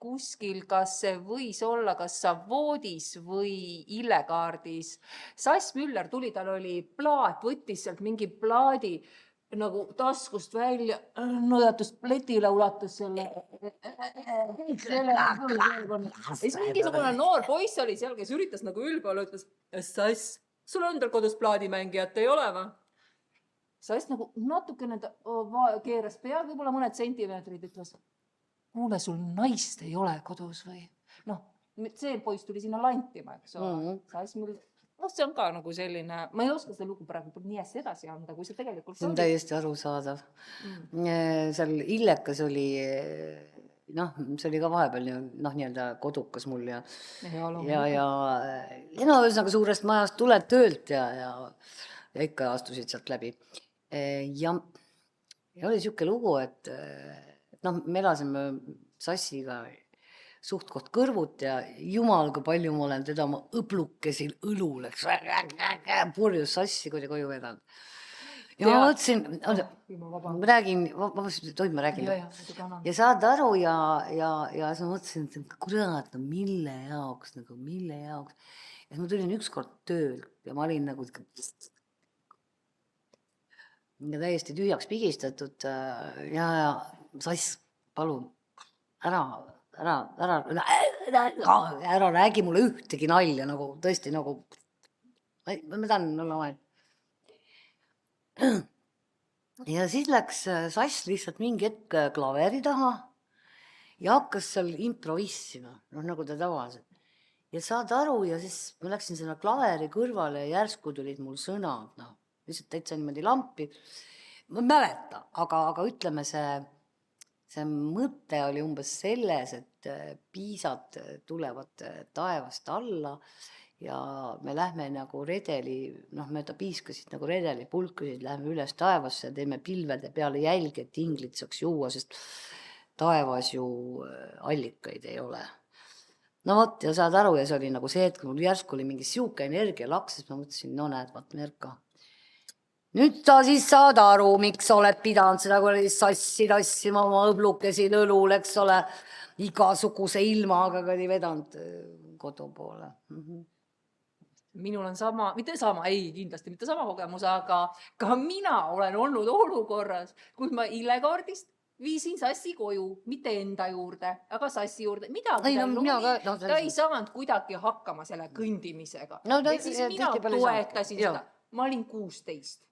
S2: kuskil, kas see võis olla kas Savoodis või Illekaardis. Sass Müller tuli, tal oli plaat, võttis sealt mingi plaadi nagu taskust välja, nõdatus pletile, ulatus selle. Siis mingisugune noor poiss oli seal, kes üritas nagu ülbal, ütles, Sass, sul on tal kodus plaadimängijat, ei ole või? Sass nagu natukene keeras pead, võib-olla mõned sentimeetrid, ütles, kuule, sul naist ei ole kodus või? Noh, see poiss tuli sinna lantima, eks ole. See on ka nagu selline, ma ei oska seda lugu praegu nii hästi edasi anda, kui see tegelikult
S3: see on täiesti arusaadav. Seal Illekas oli, see oli ka vahepeal nii-öelda kodukas mul ja ühesõnaga suurest majast tuled töölt ja ikka astusid sealt läbi. Ja oli siuke lugu, et me elasime Sassiga suht koht kõrvut ja jumal, kui palju ma olen teda oma õblukesil õlul, eks purjus Sassi, kui koju vedanud. Ja ma mõtlesin, ma räägin, tohib ma räägin. Ja saad aru ja siis ma mõtlesin, et kurat, mille jaoks. Ja ma tulin ükskord töölt ja ma olin nagu täiesti tühjaks pigistatud ja Sass, palun, ära räägi mulle ühtegi nalja, nagu tõesti nagu, ma tahan olla vaja. Ja siis läks Sass lihtsalt mingi hetk klaveri taha ja hakkas seal improvissima, nagu ta tavaliselt. Ja saad aru ja siis ma läksin sinna klaveri kõrvale ja järsku tulid mul sõnad, lihtsalt täitsa niimoodi lampi. Ma mäleta, aga ütleme see mõte oli umbes selles, et piisad tulevad taevast alla ja me lähme nagu redeli, mööda piiskasid nagu redeli pulkasid, lähme üles taevasse ja teeme pilvede peale jälgi, et inglit saaks juua, sest taevas ju allikaid ei ole. No vot, ja saad aru, ja see oli nagu see, et kui mul järsku oli mingi siuke energia laksis, ma mõtlesin, näed, vaat Merka. Nüüd sa siis saad aru, miks oled pidanud seda Sassi tassima oma õblukesi õlul, eks ole, igasuguse ilmaga vedanud kodu poole.
S2: Minul on kindlasti mitte sama kogemus, aga ka mina olen olnud olukorras, kus ma Illekaardist viisin Sassi koju, mitte enda juurde, aga Sassi juurde. Ta ei saanud kuidagi hakkama selle kõndimisega. Ja siis mina toetasin seda. Ma olin 16.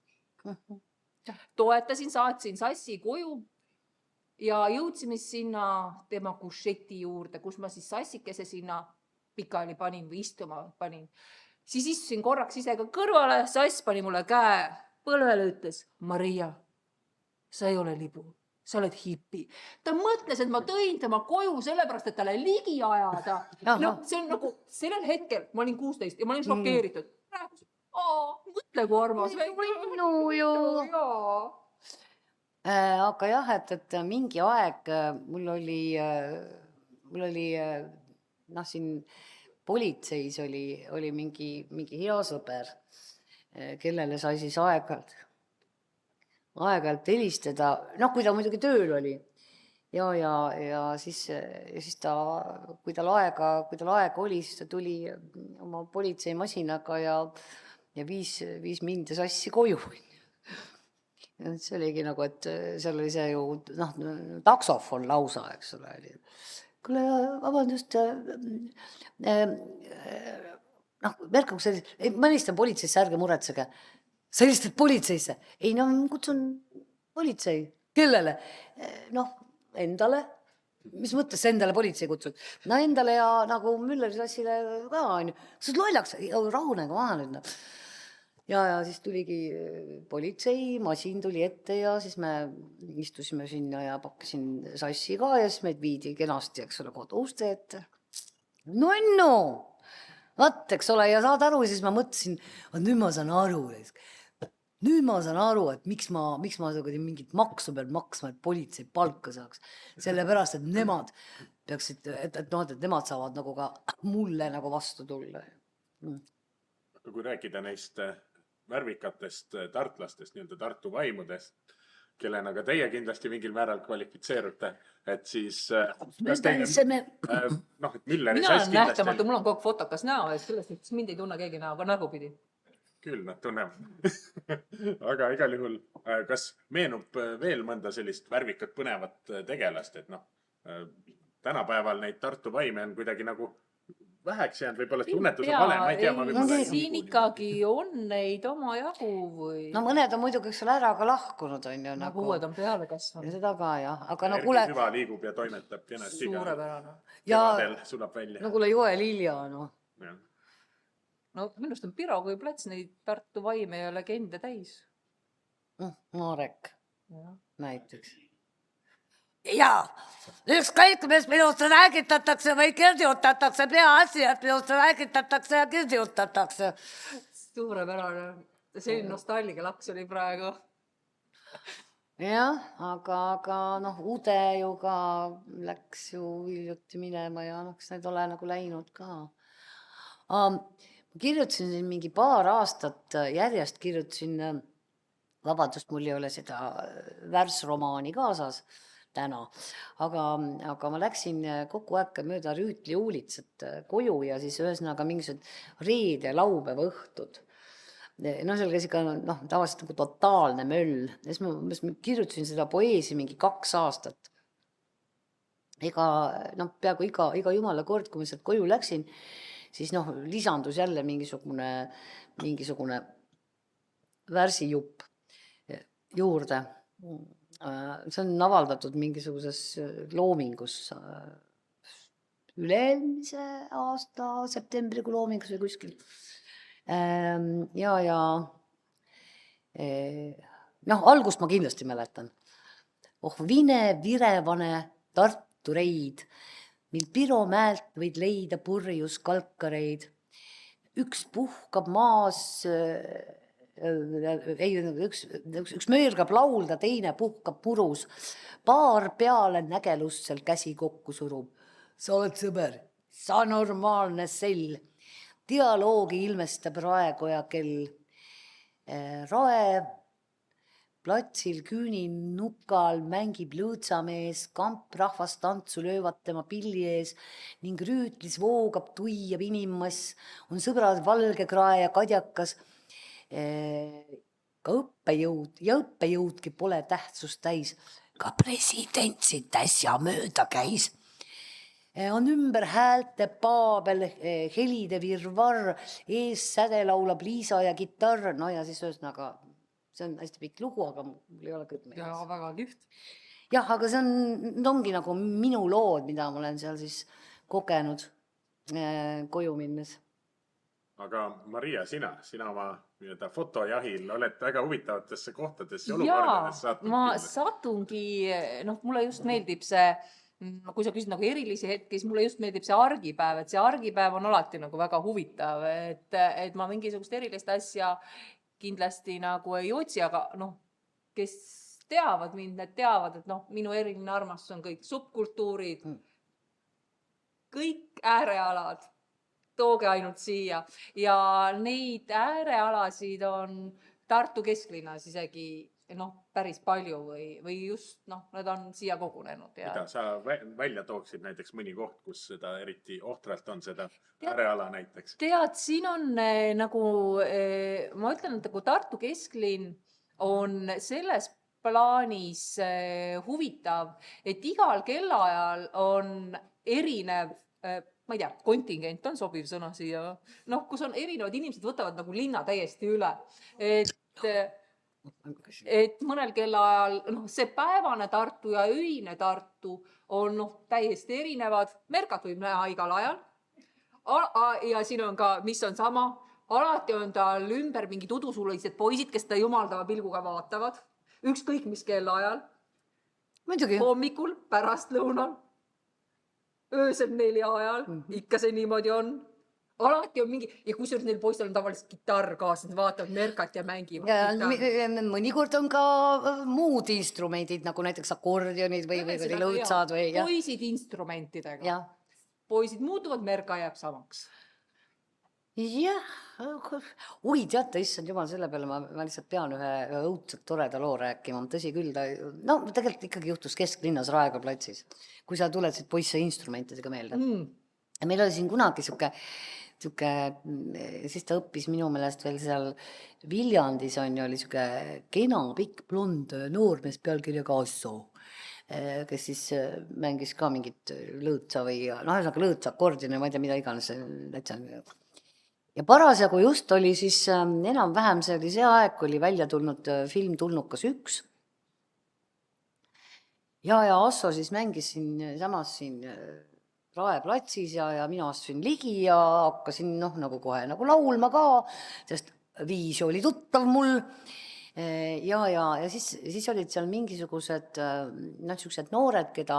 S2: Toetasin, saatsin Sassi koju ja jõudsime sinna tema kušeti juurde, kus ma siis Sassikese sinna pikali panin või istuma panin. Siis istusin korraks ise ka kõrvale, Sass pani mulle käe põlvele, ütles, Maria, sa ei ole libu, sa oled hipi. Ta mõtles, et ma tõin tema koju sellepärast, et talle ligi ajada. See on nagu sellel hetkel, ma olin 16 ja ma olin šokeeritud. Mõtle, kui armas. Aga
S3: jah, et mingi aeg mul oli siin politseis oli mingi hea sõber, kellele sai siis aeg-ajalt helistada, kui ta muidugi tööl oli. Ja siis ta, kui tal aega oli, siis ta tuli oma politseimasinaga ja viis mind ja Sassi koju. See oligi nagu, et seal oli see ju taksofon lausa, eks ole. Kuule, vabandust, Merka, kui sa ma helistan politseisse, ärge muretsege. Sa helistad politseisse? Ei, kutsun politsei, kellele? Noh, endale. Mis mõttes endale politsei kutsud? No endale ja nagu Mülleri sassile ka on ju. Kas lollaks? Rahunege maha nüüd. Ja siis tuligi politsei, masin tuli ette ja siis me istusime sinna ja pakkasin sassi ka ja siis meid viidi kenasti, eks ole, koduste ette. No, vaat, eks ole, ja saad aru, siis ma mõtlesin, et nüüd ma saan aru, et miks ma mingit maksu peal maksma, et politsei palka saaks. Sellepärast, et nemad peaksid, et nemad saavad nagu ka mulle nagu vastu tulla.
S1: Kui rääkida neist värvikatest tartlastest, nii-öelda Tartu vaimudest, kellena ka teie kindlasti mingil määral kvalifitseerute, et siis kas teie, et Mülleri
S2: mina
S1: sass
S2: olen
S1: kindlasti...
S2: nähtamatu, mul on kogu fotokas näo, et sellest mõttes mind ei tunne keegi näoga nägupidi.
S1: Küll nad tunnevad. Aga igal juhul, kas meenub veel mõnda sellist värvikat põnevat tegelast, et tänapäeval neid Tartu vaime on kuidagi nagu väheks jäänud, võib-olla tunnetus on vale, ma ei tea, ma võib-olla
S2: siin ikkagi on neid oma jagu või...
S3: No mõned on muidugi eks ole ära ka lahkunud, on ju.
S2: Nagu uued on peale kasvanud.
S3: Seda ka, jah. Aga no
S1: Erki
S3: kuule...
S1: Süva liigub ja toimetab kenasti
S2: suurepärane.
S1: Kevadel sulab välja.
S3: No kuule, Joel Ilja, no.
S2: No minust on Pirogovi plats neid Tartu vaime ja legende täis.
S3: Marek
S2: Ja.
S3: näiteks. Ja, ükskõik, mis minust räägitatakse või kirjutatakse, peaasi, et minust räägitatakse ja kirjutatakse.
S2: Suurepärane. Selline nostalgia laks oli praegu.
S3: Jah, aga Ude ju ka läks ju hiljuti minema ja kas need ole nagu läinud ka. Ma kirjutasin mingi paar aastat järjest kirjutasin, vabandust, mul ei ole seda värsromaani kaasas täna, aga ma läksin kogu aeg mööda Rüütli uulitsat koju ja siis ühesõnaga mingisugused reede laupäeva õhtud. Seal käis ikka tavaliselt nagu totaalne möll. Ja siis ma kirjutasin seda poeesi mingi 2 aastat. Peaaegu iga jumala kord, kui ma sealt koju läksin, siis lisandus jälle mingisugune värsijupp juurde. See on avaldatud mingisuguses loomingus üle-eelmise aasta septembrikuu loomingus või kuskil. Algust ma kindlasti mäletan. Vine virevane Tartu reid, mil Piro mäelt võid leida purjus kalkareid. Üks puhkab maas, üks möörgab laulda, teine puhkab purus. Paar peale nägelust seal käsi kokku surub. Sa oled sõber, sa normaalne sell. Dialoogi ilmestab raekoja kell. Rae platsil küüni nukal mängib lõõtsamees, kamp rahvast tantsu löövad tema pilli ees ning Rüütlis voogab tuiab inimmass, on sõbrad valgekrae ja kadjakas. Ka õppejõudki pole tähtsust täis. Ka president siit äsja mööda käis. On ümber häälte paabel, helide virvarr, ees säde laulab Liisa ja kitarr. Ja siis ühesõnaga, see on hästi pikk lugu, aga mul ei ole kõik meeles.
S2: Ja väga kihvt.
S3: Jah, aga see ongi nagu minu lood, mida ma olen seal siis kogenud koju minnes.
S1: Aga Maria, sina oma fotojahil oled väga huvitavatesse kohtadesse ja
S2: Jaa,
S1: olukordades sattunud.
S2: ma satungi, mulle just meeldib see, kui sa küsid nagu erilisi hetki, siis mulle just meeldib see argipäev, et see argipäev on alati nagu väga huvitav, et ma mingisugust erilist asja kindlasti nagu ei otsi, aga kes teavad mind, need teavad, et minu eriline armastus on kõik subkultuurid, kõik äärealad, tooge ainult siia. Ja neid äärealasid on Tartu kesklinnas isegi päris palju või just nad on siia kogunenud.
S1: Mida sa välja tooksid näiteks mõni koht, kus seda eriti ohtralt on seda ääreala näiteks?
S2: Tead, siin on nagu, ma ütlen, et Tartu kesklinn on selles plaanis huvitav, et igal kellaajal on erinev, ma ei tea, kontingent on sobiv sõna siia, kus on erinevad inimesed võtavad nagu linna täiesti üle. Et et mõnel kellaajal, noh, see päevane Tartu ja öine Tartu on täiesti erinevad. Merkat võib näha igal ajal. Ja siin on ka, mis on sama, alati on tal ümber mingid udusulised poisid, kes ta jumaldava pilguga vaatavad. Ükskõik mis kellaajal.
S3: Muidugi.
S2: Hommikul, pärastlõunal, öösel 4 ajal, ikka see niimoodi on. Alati on mingi, ja kusjuures neil poistel on tavaliselt kitarr kaasas, nad vaatavad Merkat ja mängivad kitarr.
S3: Mõnikord on ka muud instrumendid, nagu näiteks akordionid või lõõtsad või
S2: poisid instrumentidega.
S3: ja.
S2: Poisid muutuvad, Merka jääb samaks.
S3: Jah, oi, teate, issand jumal, selle peale ma lihtsalt pean ühe õudselt toreda loo rääkima. Tõsi küll, no tegelikult ikkagi juhtus kesklinnas Raekoja platsis, kui sa tuletasid poisse instrumentidega meelde. Ja meil oli siin kunagi siuke, siis ta õppis minu meelest veel seal Viljandis oli siuke kena pikk blond noormees pealkirjaga Asso, kes siis mängis ka mingit lõõtsa või ühesõnaga lõõtsa akordioni, ma ei tea, mida iganes. Ja parasjagu just oli siis enam-vähem, see oli see aeg, kui oli välja tulnud film Tulnukas 1. Ja Asso siis mängis siin samas siin Rae platsis ja mina astusin ligi ja hakkasin nagu kohe nagu laulma ka, sest viis oli tuttav mul. Ja siis olid seal mingisugused siuksed noored, keda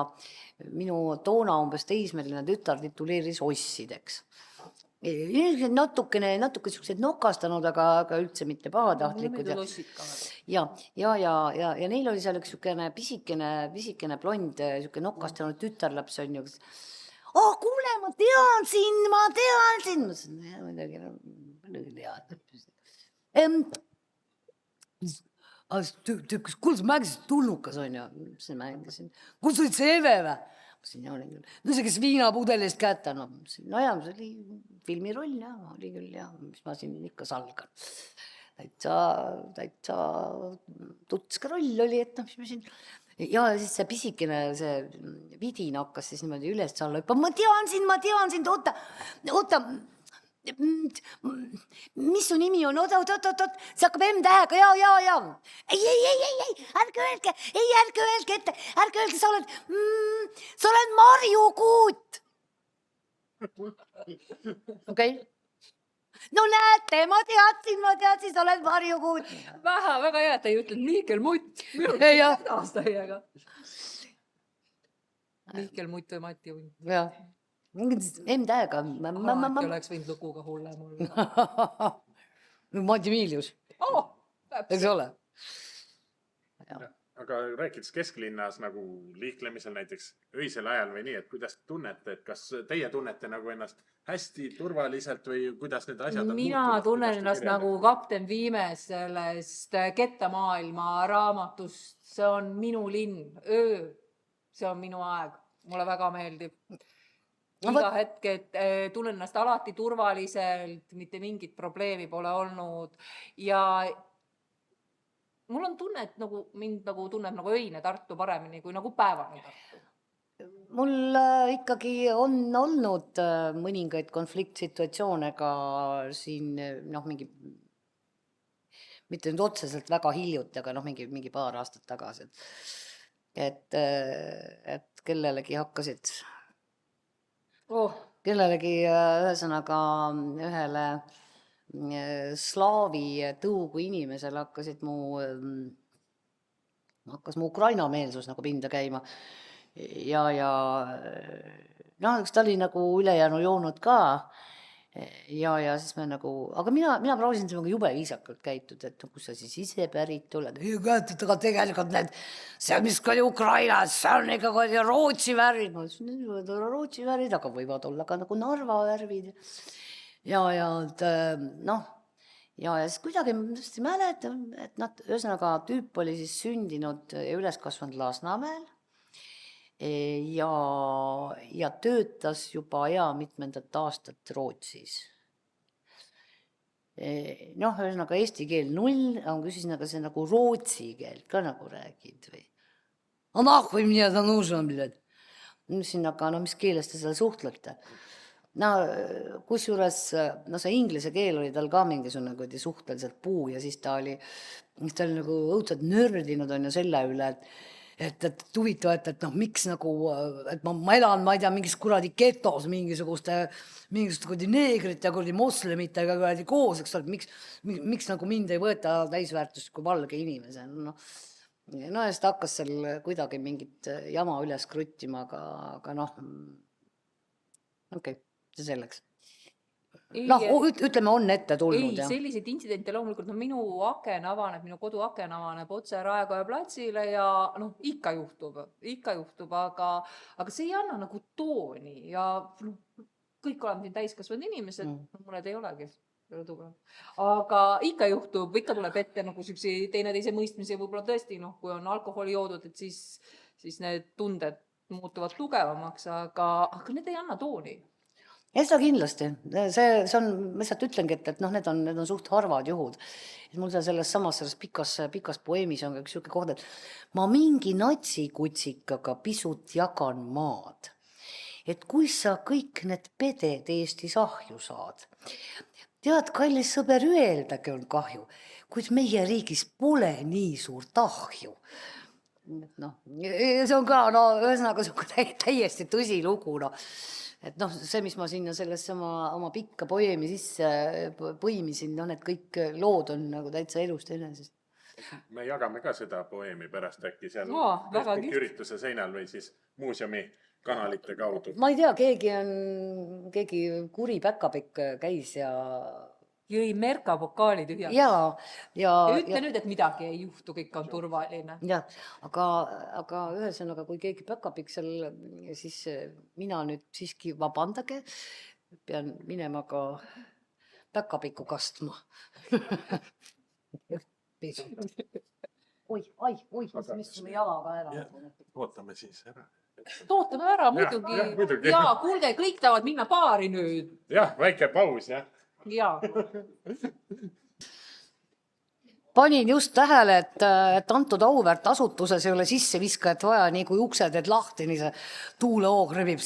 S3: minu toona umbes teismeline tütar tituleeris ossideks. Natuke siuksed nokastanud, aga üldse mitte pahatahtlikud. Ja neil oli seal üks siukene pisikene blond, siuke nokastanud tütarlaps on ju. Kuule, ma tean sind. Ma kuule, sa mängisid Tulnukas on ju? Mis mängisin? Kus olid see Eve või? No see, kes viinapudelist kätte, no ja, see oli filmiroll ja oli küll ja, mis ma siin ikka salgan. Täitsa tutska roll oli, et mis ma siin... Ja siis see pisikene, see vidin hakkas siis niimoodi üles alla hüppama. Ma tean sind, oota, mis su nimi on? Oot, see hakkab M-tähega, ja. Ei, ärge öelge ette, sa oled Marju Kuut. Okei. No näete, ma teadsin, sa oled Marju Kuut.
S2: Väga hea, et ei ütled Miikel Mutt. Miikel Mutt või Mati Unt.
S3: Jah, M-tähega.
S2: Alati oleks võinud luguga hullem olla.
S3: Mati Miilius. Eks ole?
S1: Aga rääkides kesklinnas nagu liiklemisel näiteks öisel ajal või nii, et kuidas tunnete, et kas teie tunnete nagu ennast hästi turvaliselt või kuidas need asjad on?
S2: Mina tunnen ennast nagu kapten Viimes sellest Kettamaailma raamatust. See on minu linn, öö. See on minu aeg. Mulle väga meeldib. Iga hetk, et tunnen ennast alati turvaliselt, mitte mingit probleemi pole olnud ja mul on tunne, et mind tunneb nagu öine Tartu paremini kui nagu päevane Tartu.
S3: Mul ikkagi on olnud mõningaid konfliktsituatsioone ka siin, mingi, mitte nüüd otseselt väga hiljuti, aga mingi paar aastat tagasi. Et kellelegi hakkasid, kellelegi ühesõnaga ühele slaavi tõugu inimesel hakkas mu Ukraina meelsus nagu pinda käima ja ta oli nagu ülejäänu joonud ka ja siis me nagu, aga mina proovisin sinuga jube viisakalt käituda, et kus sa siis ise pärit oled. Aga tegelikult see, mis oli Ukrainas, see on ikka Rootsi värvid. Ma ütlesin, võivad olla Rootsi värvid, aga võivad olla ka nagu Narva värvid. Ja siis kuidagi ma tõesti mäletan, et ühesõnaga tüüp oli siis sündinud ja üles kasvanud Lasnamäel ja töötas juba mitmendat aastat Rootsis. Ühesõnaga eesti keel 0, aga ma küsisin, aga see nagu rootsi keelt ka nagu räägid või? Nahkuj, mida ta nuusan, bled. Aga mis keeles te seal suhtlete? no kusjuures no see inglise keel oli tal ka mingisugune kuidagi suhteliselt puu ja siis ta oli nagu õudselt nördinud on ju selle üle, et huvitav, et noh, miks nagu, et ma elan, ma ei tea, mingis kuradi getos mingisuguste kuradi neegrite ja kuradi moslemitega kuradi koos, eks ole, miks nagu mind ei võeta täisväärtust kui valge inimese, no ja siis ta hakkas seal kuidagi mingit jama üles kruttima, aga noh, okei, see selleks. Noh, ütleme, on ette tulnud.
S2: Ei, selliseid intsidente loomulikult, no minu kodu aken avaneb otse Raekoja platsile ja noh, ikka juhtub, aga see ei anna nagu tooni ja kõik oleme siin täiskasvanud inimesed, mõned ei olegi. Aga ikka juhtub, ikka tuleb ette nagu teineteise mõistmise võib-olla tõesti, noh, kui on alkoholi joodud, et siis need tunded muutuvad tugevamaks, aga need ei anna tooni.
S3: Ja seda kindlasti. See on, ma lihtsalt ütlengi, et noh, need on suht harvad juhud. Mul selles pikas poeemis on üks siuke koht, et ma mingi natsikutsikaga pisut jagan maad. Et kui sa kõik need peded Eestis ahju saad, tead, kallis sõber, öeldagi on kahju, kuid meie riigis pole nii suurt ahju. No, see on ka, no ühesõnaga täiesti tõsi lugu, no. Et noh, see, mis ma sinna sellesse oma pikka poeemi sisse põimisin, noh, need kõik lood on nagu täitsa elust enesest.
S1: Me jagame ka seda poeemi pärast äkki seal ürituse seinal või siis muuseumi kanalite kaudu.
S3: Ma ei tea, keegi kuri päkapikk käis ja
S2: jõi Merka pokaali tühjaks.
S3: Ja
S2: ütle nüüd, et midagi ei juhtu, kõik on turvaline.
S3: Jah, aga ühesõnaga, kui keegi päkapikk seal, siis mina nüüd siiski vabandage, pean minema ka päkapikku kastma. Oi, mis me jalaga ära.
S1: Ootame siis ära.
S2: Ootame ära, muidugi. Jaa, kuulge, kõik tahavad minna baari nüüd.
S1: Jah, väike paus, jah.
S2: Jaa.
S3: Panin just tähele, et antud auväärt asutuses ei ole sisseviskajat vaja, nii kui uksed, et lahti, nii see tuulehoog rebib.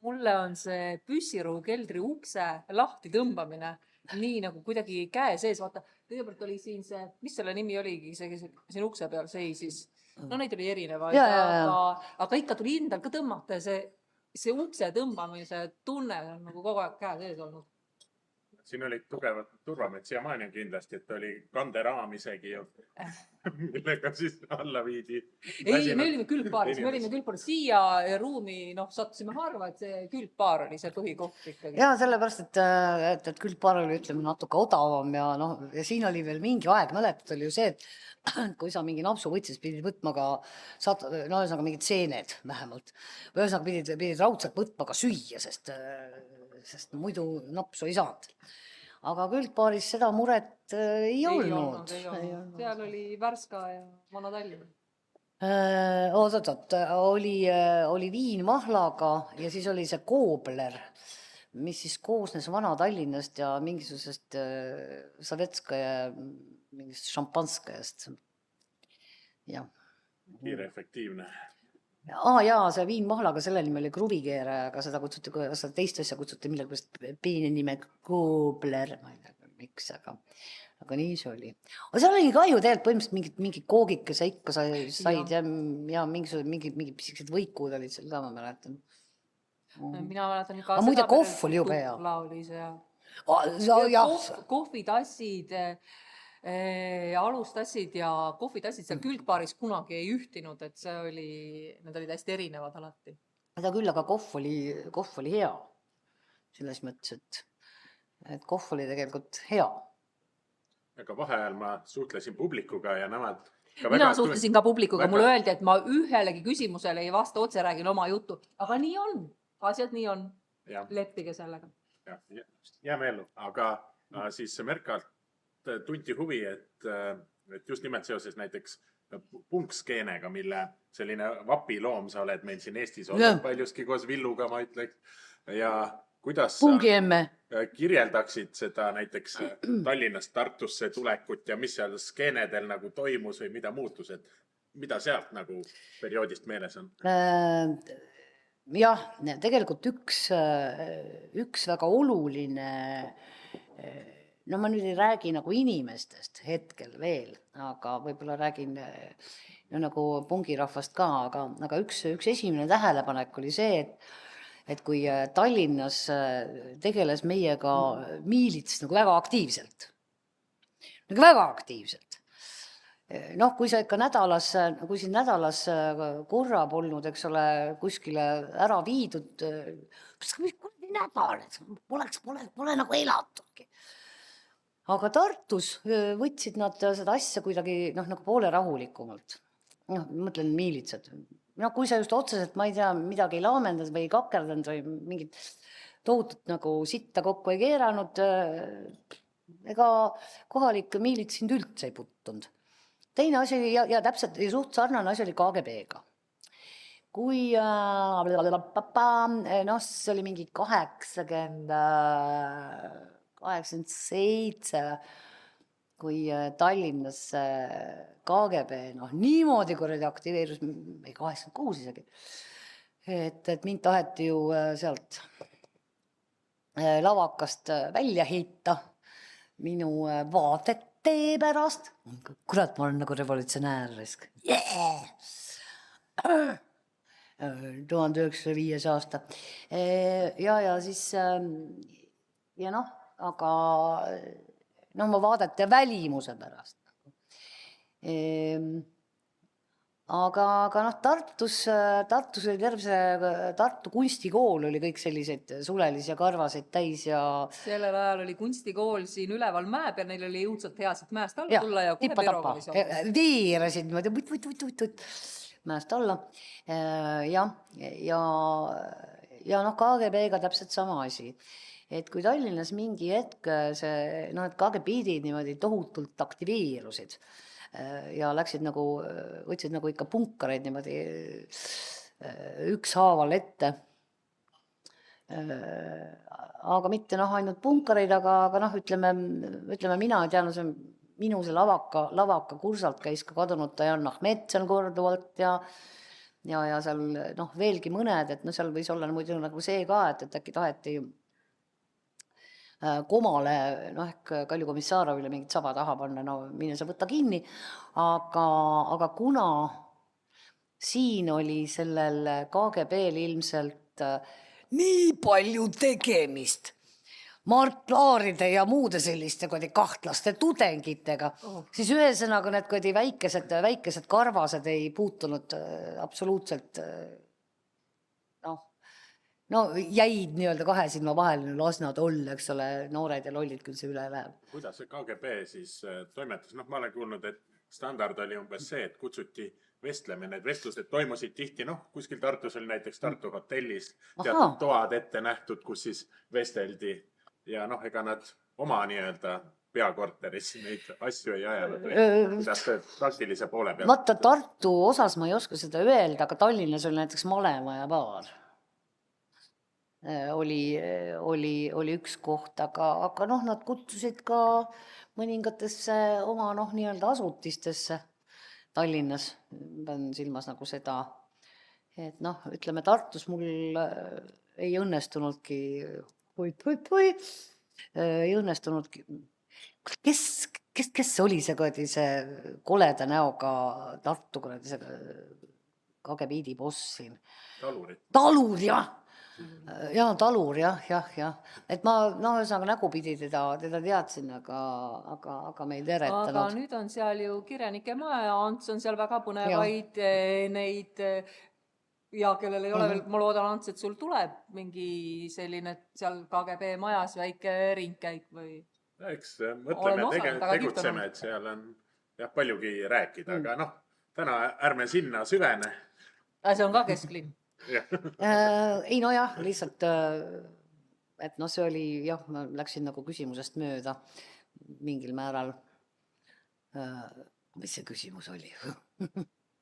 S2: Mulle on see püssirohu keldri ukse lahti tõmbamine nii nagu kuidagi käe sees. Vaata, kõigepealt oli siin see, mis selle nimi oligi, siin ukse peal seisis. No neid oli erinevaid, aga ikka tuli endal ka tõmmata ja see ukse tõmbamise tunne on nagu kogu aeg käe sees olnud.
S1: Siin olid tugevad turvamed siiamaani kindlasti, et oli kanderaam isegi, millega siis alla viidi.
S2: Ei, me olime külgpaaris. Siia ruumi sattusime harva, et see külgpaar oli see põhikoht ikkagi.
S3: Ja sellepärast, et külgpaar oli ütleme natuke odavam ja siin oli veel mingi aeg, mäletad, oli ju see, et kui sa mingi napsu võtsid, pidid võtma ka, ühesõnaga mingid seened vähemalt. Või ühesõnaga pidid raudselt võtma ka süüa, sest muidu napsu ei saanud. Aga külgpaaris seda muret ei olnud.
S2: Seal oli Värska ja Vana-Tallinn.
S3: Oot, oli viin mahlaga ja siis oli see koobler, mis siis koosnes Vana-Tallinnast ja mingisugusest Savetska ja mingist šampanskajast. Ja.
S1: Kiire, efektiivne.
S3: Jaa, see viin mahlaga, selle nimi oli kruvikeere, aga seda kutsuti, seda teist asja kutsuti millegi piini nime koobler, ma ei tea, miks, aga nii see oli. Aga seal oli ka ju tegelikult põhimõtteliselt mingi koogikese ikka said ja mingi pisikesed võikud olid seal ka, ma mäletan.
S2: Mina mäletan ka
S3: seda. Aga muide, kohv oli jube hea.
S2: Kohvitassid, alustassid ja kohvitassid seal külgpaaris kunagi ei ühtinud, et need olid hästi erinevad alati.
S3: Seda küll, aga kohv oli hea. Selles mõttes, et kohv oli tegelikult hea.
S1: Aga vaheajal ma suhtlesin publikuga ja nemad...
S2: Mina suhtlesin ka publikuga, mulle öeldi, et ma ühelegi küsimusele ei vasta otse, räägin oma juttu. Aga nii on, asjad nii on. Leppige sellega.
S1: Jääme ellu, aga siis Merkalt tunti huvi, et just nimelt seoses näiteks punkskeenega, mille selline vapiloom sa oled meil siin Eestis olnud paljuski koos Villuga, ma ütleks. Ja kuidas sa kirjeldaksid seda näiteks Tallinnast Tartusse tulekut ja mis seal skeenedel nagu toimus või mida muutus, et mida sealt nagu perioodist meeles on?
S3: jah, tegelikult üks väga oluline, no ma nüüd ei räägi nagu inimestest hetkel veel, aga võib-olla räägin no nagu pungirahvast ka, aga üks esimene tähelepanek oli see, et kui Tallinnas tegeles meiega miilits nagu väga aktiivselt, noh, kui sa ikka kui siin nädalas korra polnud, eks ole, kuskile ära viidud, kuradi nädal, pole nagu elatudki. Aga Tartus võtsid nad seda asja kuidagi nagu poole rahulikumalt. Noh, mõtlen miilitsad. No kui sa just otseselt, ma ei tea, midagi ei laamendanud või ei kakerdanud või mingit tohutut nagu sitta kokku ei keeranud, ega kohalik miilits sind üldse ei puttunud. Teine asi ja täpselt suht sarnane asi oli KGB-ga. Kui see oli mingi 87, kui Tallinnas KGB niimoodi kuradi aktiveerus, ei 86 isegi, et mind taheti ju sealt lavakast välja heita minu vaadete pärast. Kurat, ma olen nagu revolutsionäär risk. 1905 aasta. Ja siis ja noh, aga ma vaadete välimuse pärast. Aga Tartus oli terve see Tartu kunstikool oli kõik selliseid sulelisi ja karvaseid täis ja
S2: sellel ajal oli kunstikool siin üleval mäe peal, neil oli jõudsalt hea siit mäest alla tulla ja kohe peroga oli see.
S3: Tiirasid niimoodi vutt mäest alla. Ja KGB-ga täpselt sama asi. Et kui Tallinnas mingi hetk see, et KGB-d niimoodi tohutult aktiveerusid ja läksid nagu, võtsid nagu ikka punkareid niimoodi ükshaaval ette. Aga mitte ainult punkareid, aga ütleme mina tean, minu see lavaka kursalt käis ka kadunud Dajan Ahmet seal korduvalt ja seal veelgi mõned, et seal võis olla muidu nagu see ka, et äkki taheti Komale, ehk Kalju Komissaarovile mingit saba taha panna, mine sa võtta kinni, aga kuna siin oli sellel KGB-l ilmselt nii palju tegemist Mart Laaride ja muude selliste kahtlaste tudengitega, siis ühesõnaga need väikesed karvased ei puutunud absoluutselt jäid nii-öelda kahe silma vahel, las nad olla, eks ole, noored ja lollid küll see üle läheb.
S1: Kuidas see KGB siis toimetas? Ma olen kuulnud, et standard oli umbes see, et kutsuti vestlema. Need vestlused toimusid tihti, kuskil Tartus oli näiteks Tartu hotellis teatud toad ette nähtud, kus siis vesteldi ja ega nad oma nii-öelda peakorteris neid asju ei ajanud või kuidas see praktilise poole peal?
S3: Vaata, Tartu osas ma ei oska seda öelda, aga Tallinnas oli näiteks Malemaja baar. Oli üks koht, aga nad kutsusid ka mõningatesse oma nii-öelda asutistesse Tallinnas, pean silmas nagu seda, et ütleme Tartus mul ei õnnestunudki, ei õnnestunudki, kes oli see koleda näoga Tartu KGB-di boss siin? Talur, jah! Talur, jah. Et ma ühesõnaga nägupidi teda teadsin, aga me ei teretanud.
S2: Aga nüüd on seal ju kirjanike maja ja Ants on seal väga põnevaid neid ja kellel ei ole veel, ma loodan, Ants, et sul tuleb mingi selline seal KGB majas väike ringkäik või?
S1: Eks mõtleme, tegutseme, et seal on paljugi rääkida, aga täna ärme sinna süvene.
S2: See on ka kesklinn.
S3: Ei lihtsalt, et see oli, ma läksin nagu küsimusest mööda mingil määral. Mis see küsimus oli?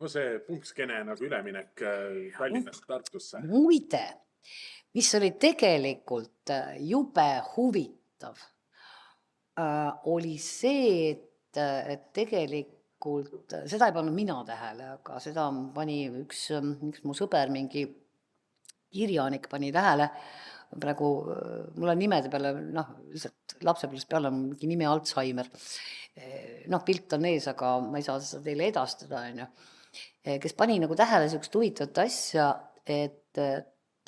S1: See punkskene nagu üleminek Tallinnast Tartusse.
S3: Muide, mis oli tegelikult jube huvitav, oli see, et tegelikult seda ei pannud mina tähele, aga seda pani üks mu sõber mingi kirjanik pani tähele, praegu mul on nimede peale, lihtsalt lapsepõlvest peale on mingi nime Alzheimer. Pilt on ees, aga ma ei saa seda teile edastada, on ju. Kes pani nagu tähele sellist huvitavat asja, et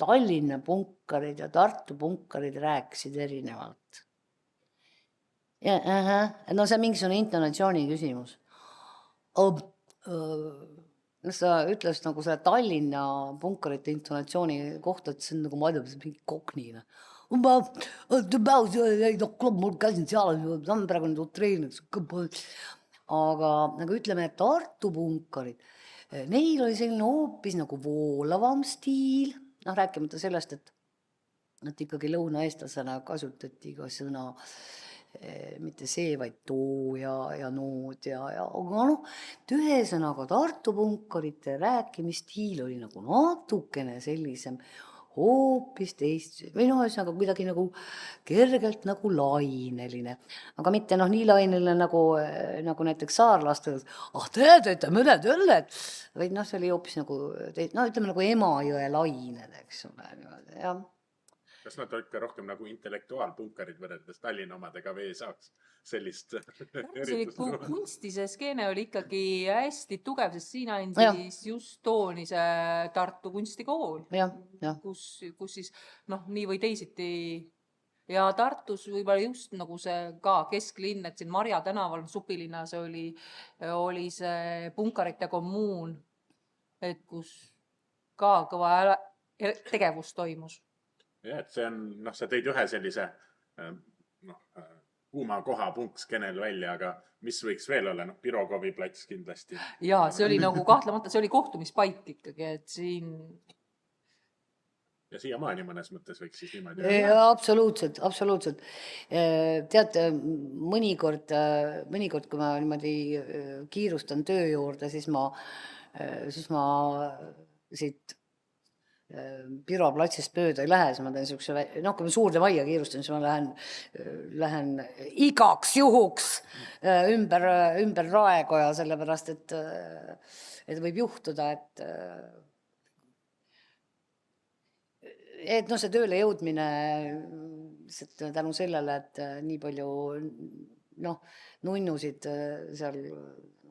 S3: Tallinna punkarid ja Tartu punkarid rääkisid erinevalt. No see on mingisugune intonatsiooni küsimus. Sa ütles nagu selle Tallinna punkarite intonatsiooni kohta, et see on nagu ma ei tea, mingi kokniina. Mul käsin seal, ta on praegu nüüd utreerinud. Aga nagu ütleme, et Tartu punkarid, neil oli selline hoopis nagu voolavam stiil, rääkimata sellest, et ikkagi lõunaeestlasena kasutati ka sõna mitte see, vaid too ja nood aga ühesõnaga Tartu punkarite rääkimisstiil oli nagu natukene sellisem hoopis teist või ühesõnaga kuidagi nagu kergelt nagu laineline, aga mitte nii laineline nagu näiteks saarlastel, te teete mõned õlled, vaid see oli hoopis nagu, ütleme nagu Emajõe lained, eks ole, jah.
S1: Kas nad olid ka rohkem nagu intellektuaalpunkarid võrreldes Tallinna omadega või ei saaks sellist
S2: kunsti see skeene oli ikkagi hästi tugev, sest siin andis just tooni see Tartu kunstikool, kus siis nii või teisiti ja Tartus võib-olla just nagu see ka kesklinn, et siin Marja tänaval Supilinnas oli see punkarite kommuun, et kus ka kõva tegevus toimus.
S1: Ja, et see on, sa tõid ühe sellise kuuma koha punkskenel välja, aga mis võiks veel olla? Pirogovi plats kindlasti.
S2: Ja see oli nagu kahtlemata, see oli kohtumispaik ikkagi, et siin...
S1: Ja siiamaani mõnes mõttes võiks siis niimoodi...
S3: Absoluutselt. Tead, mõnikord, kui ma niimoodi kiirustan töö juurde, siis ma siit Piro platsist mööda ei lähe, siis ma teen sellise, kui ma suurde majja kiirustan, siis ma lähen igaks juhuks ümber Raekoja, sellepärast, et võib juhtuda, et see tööle jõudmine tänu sellele, et nii palju nunnusid seal...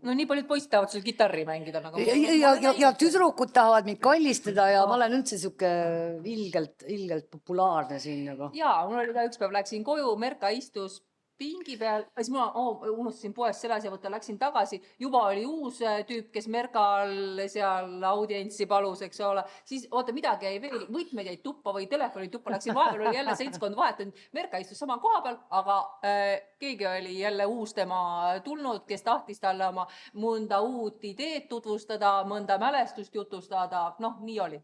S2: nii paljud poisid tahavad sul kitarri mängida.
S3: Ja tüdrukud tahavad mind kallistada ja ma olen üldse siuke ilgelt populaarne siin.
S2: Jaa, mul oli ka üks päev, läksin koju, Merka istus pingi peal, siis ma unustasin poest selle asja võtta, läksin tagasi, juba oli uus tüüp, kes Merkal seal audientsi palus, eks ole, siis midagi jäi veel, võtmed jäid tuppa või telefoni tuppa, läksin vahepeal, oli jälle seltskond vahetanud, Merka istus sama koha peal, aga keegi oli jälle uus tema tulnud, kes tahtis talle oma mõnda uut ideed tutvustada, mõnda mälestust jutustada, nii oli.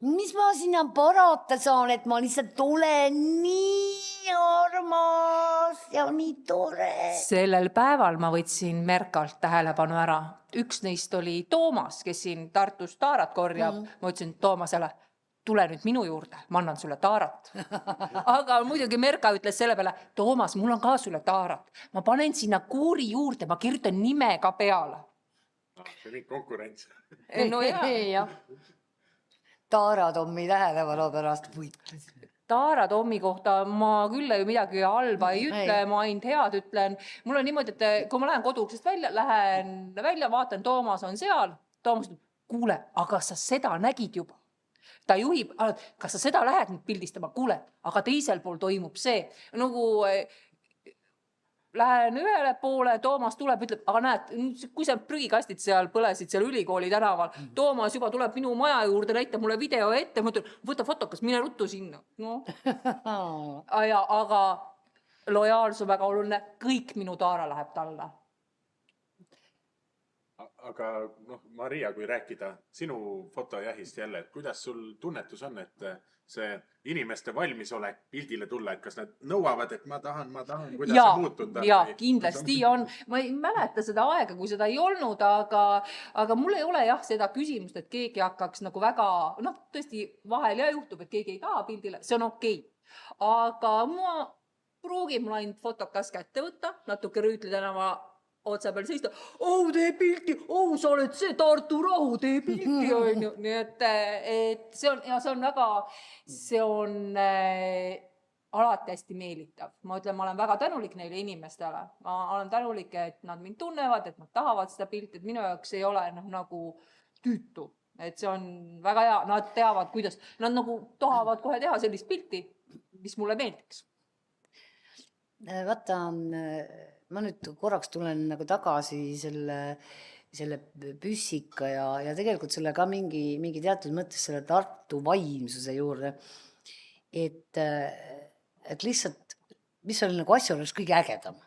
S3: Mis ma sinna parata saan, et ma lihtsalt olen nii armas ja nii tore.
S2: Sellel päeval ma võtsin Merkalt tähelepanu ära. Üks neist oli Toomas, kes siin Tartus taarat korjab. Ma ütlesin Toomasele, tule nüüd minu juurde, ma annan sulle taarat. Aga muidugi Merka ütles selle peale, Toomas, mul on ka sulle taarat. Ma panen sinna kuuri juurde, ma kirjutan nime ka peale.
S1: See on konkurents.
S2: No jah.
S3: Taara Tommi tähelepanu pärast võitlesin.
S2: Taara Tommi kohta ma küll ju midagi halba ei ütle, ma ainult head ütlen. Mul on niimoodi, et kui ma lähen koduuksest välja, vaatan, Toomas on seal. Toomas ütleb, kuule, aga sa seda nägid juba. Ta juhib, kas sa seda lähed nüüd pildistama? Kuule, aga teisel pool toimub see. Nagu lähen ühele poole, Toomas tuleb, ütleb, aga näed, kui sa prügikastid seal põlesid seal ülikooli tänaval, Toomas juba tuleb minu maja juurde, näitab mulle video ette, ma ütlen, võta fotokas, mine ruttu sinna. Aga lojaalsus on väga oluline, kõik minu taara läheb talle.
S1: Aga Maria, kui rääkida sinu fotojahist jälle, et kuidas sul tunnetus on, et see inimeste valmisolek pildile tulla, et kas nad nõuavad, et ma tahan, kuidas see muutuda?
S2: Ja, kindlasti on. Ma ei mäleta seda aega, kui seda ei olnud, aga mul ei ole seda küsimust, et keegi hakkaks nagu väga, tõesti vahel ja juhtub, et keegi ei taha pildile, see on okei. Aga ma pruugin mul ainult fotokas kätte võtta, natuke Rüütli tänava otsa peal seista, tee pilti, sa oled see Tartu Rahu, tee pilti, on ju. Nii et see on väga, see on alati hästi meelitav. Ma ütlen, ma olen väga tänulik neile inimestele. Ma olen tänulik, et nad mind tunnevad, et nad tahavad seda pilti, et minu jaoks ei ole nagu tüütu. Et see on väga hea, nad teavad, kuidas, nad nagu tahavad kohe teha sellist pilti, mis mulle meeldiks.
S3: Vaata, ma nüüd korraks tulen nagu tagasi selle püssika ja tegelikult selle ka mingi teatud mõttes selle Tartu vaimsuse juurde. Et lihtsalt, mis oli nagu asja oleks kõige ägedam.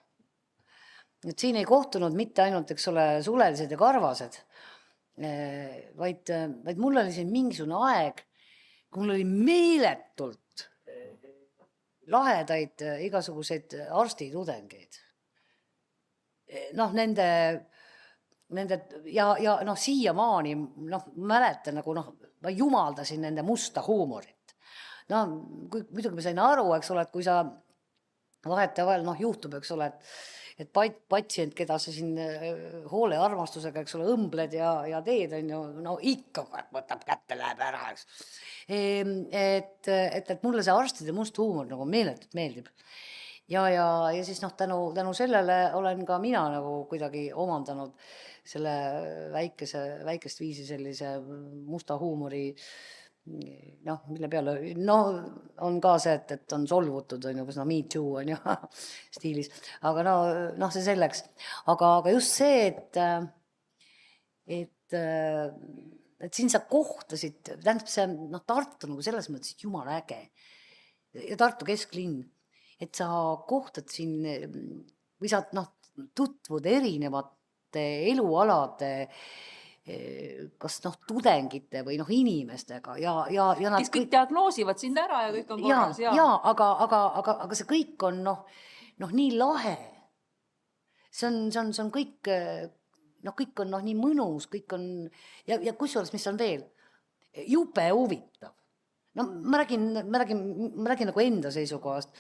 S3: Et siin ei kohtunud mitte ainult, eks ole, sulelised ja karvased, vaid mul oli siin mingisugune aeg, kui mul oli meeletult lahedaid igasuguseid arstitudengeid. Nende ja siiamaani, mäletan nagu, ma jumaldasin nende musta huumorit. Muidugi ma sain aru, eks ole, et kui sa vahetevahel, juhtub, eks ole, et patsient, keda sa siin hoole armastusega, eks ole, õmbled ja teed, on ju, ikka võtab kätte, läheb ära, eks. Et mulle see arstide must huumor nagu meeletult meeldib. Ja siis tänu sellele olen ka mina nagu kuidagi omandanud selle väikest viisi sellise musta huumori, mille peale, on ka see, et on solvutud, on ju, kas me too, on ju, stiilis. Aga see selleks. Aga just see, et siin sa kohtasid, tähendab see, Tartu nagu selles mõttes, et jumala äge. Ja Tartu kesklinn, et sa kohtad siin, või sa tutvud erinevate elualade, kas tudengite või inimestega ja nad
S2: kes kõik diagnoosivad sind ära ja kõik on korras.
S3: Aga see kõik on nii lahe. See on kõik, kõik on nii mõnus, kõik on ja kusjuures, mis on veel jube huvitav. Ma räägin nagu enda seisukohast.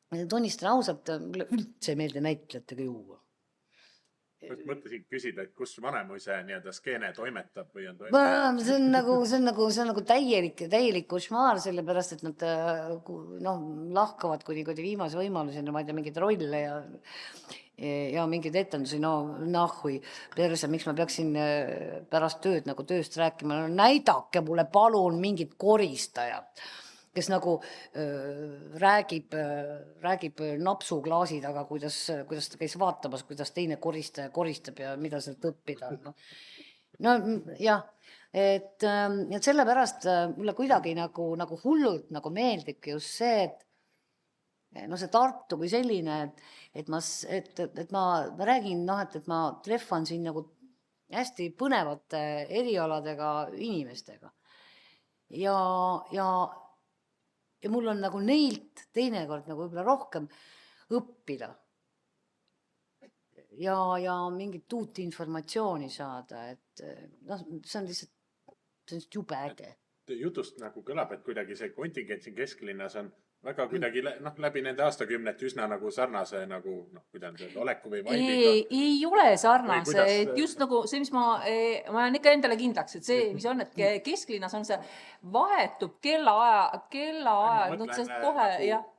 S3: Tunnistan ausalt, mulle üldse ei meeldi näitlejatega juua.
S1: Mõtlesin küsida, et kus Vanemuise nii-öelda skeene toimetab või on toimetab?
S3: See on nagu täielik košmaar, sellepärast, et nad lahkavad kuni viimase võimaluseni, ma ei tea, mingeid rolle ja mingeid etendusi, nahui perse, miks ma peaksin pärast tööd nagu tööst rääkima, näidake mulle palun mingit koristajat, kes nagu räägib napsuklaasi taga, kuidas ta käis vaatamas, kuidas teine koristaja koristab ja mida sealt õppida. Jah, et sellepärast mulle kuidagi nagu hullult nagu meeldibki just see, et see Tartu kui selline, et ma räägin, et ma treffan siin nagu hästi põnevate erialadega inimestega. Ja mul on nagu neilt teinekord nagu võib-olla rohkem õppida ja mingit uut informatsiooni saada, et see on lihtsalt jube äge.
S1: Jutust nagu kõlab, et kuidagi see kontingent siin kesklinnas on väga kuidagi läbi nende aastakümnet üsna nagu sarnase nagu, kuidas oleku või vaibiga.
S2: Ei ole sarnase, et just nagu see, mis ma olen ikka endale kindlaks, et see, mis on, et kesklinnas on see vahetub kellaaja,
S1: ma mõtlen kohe,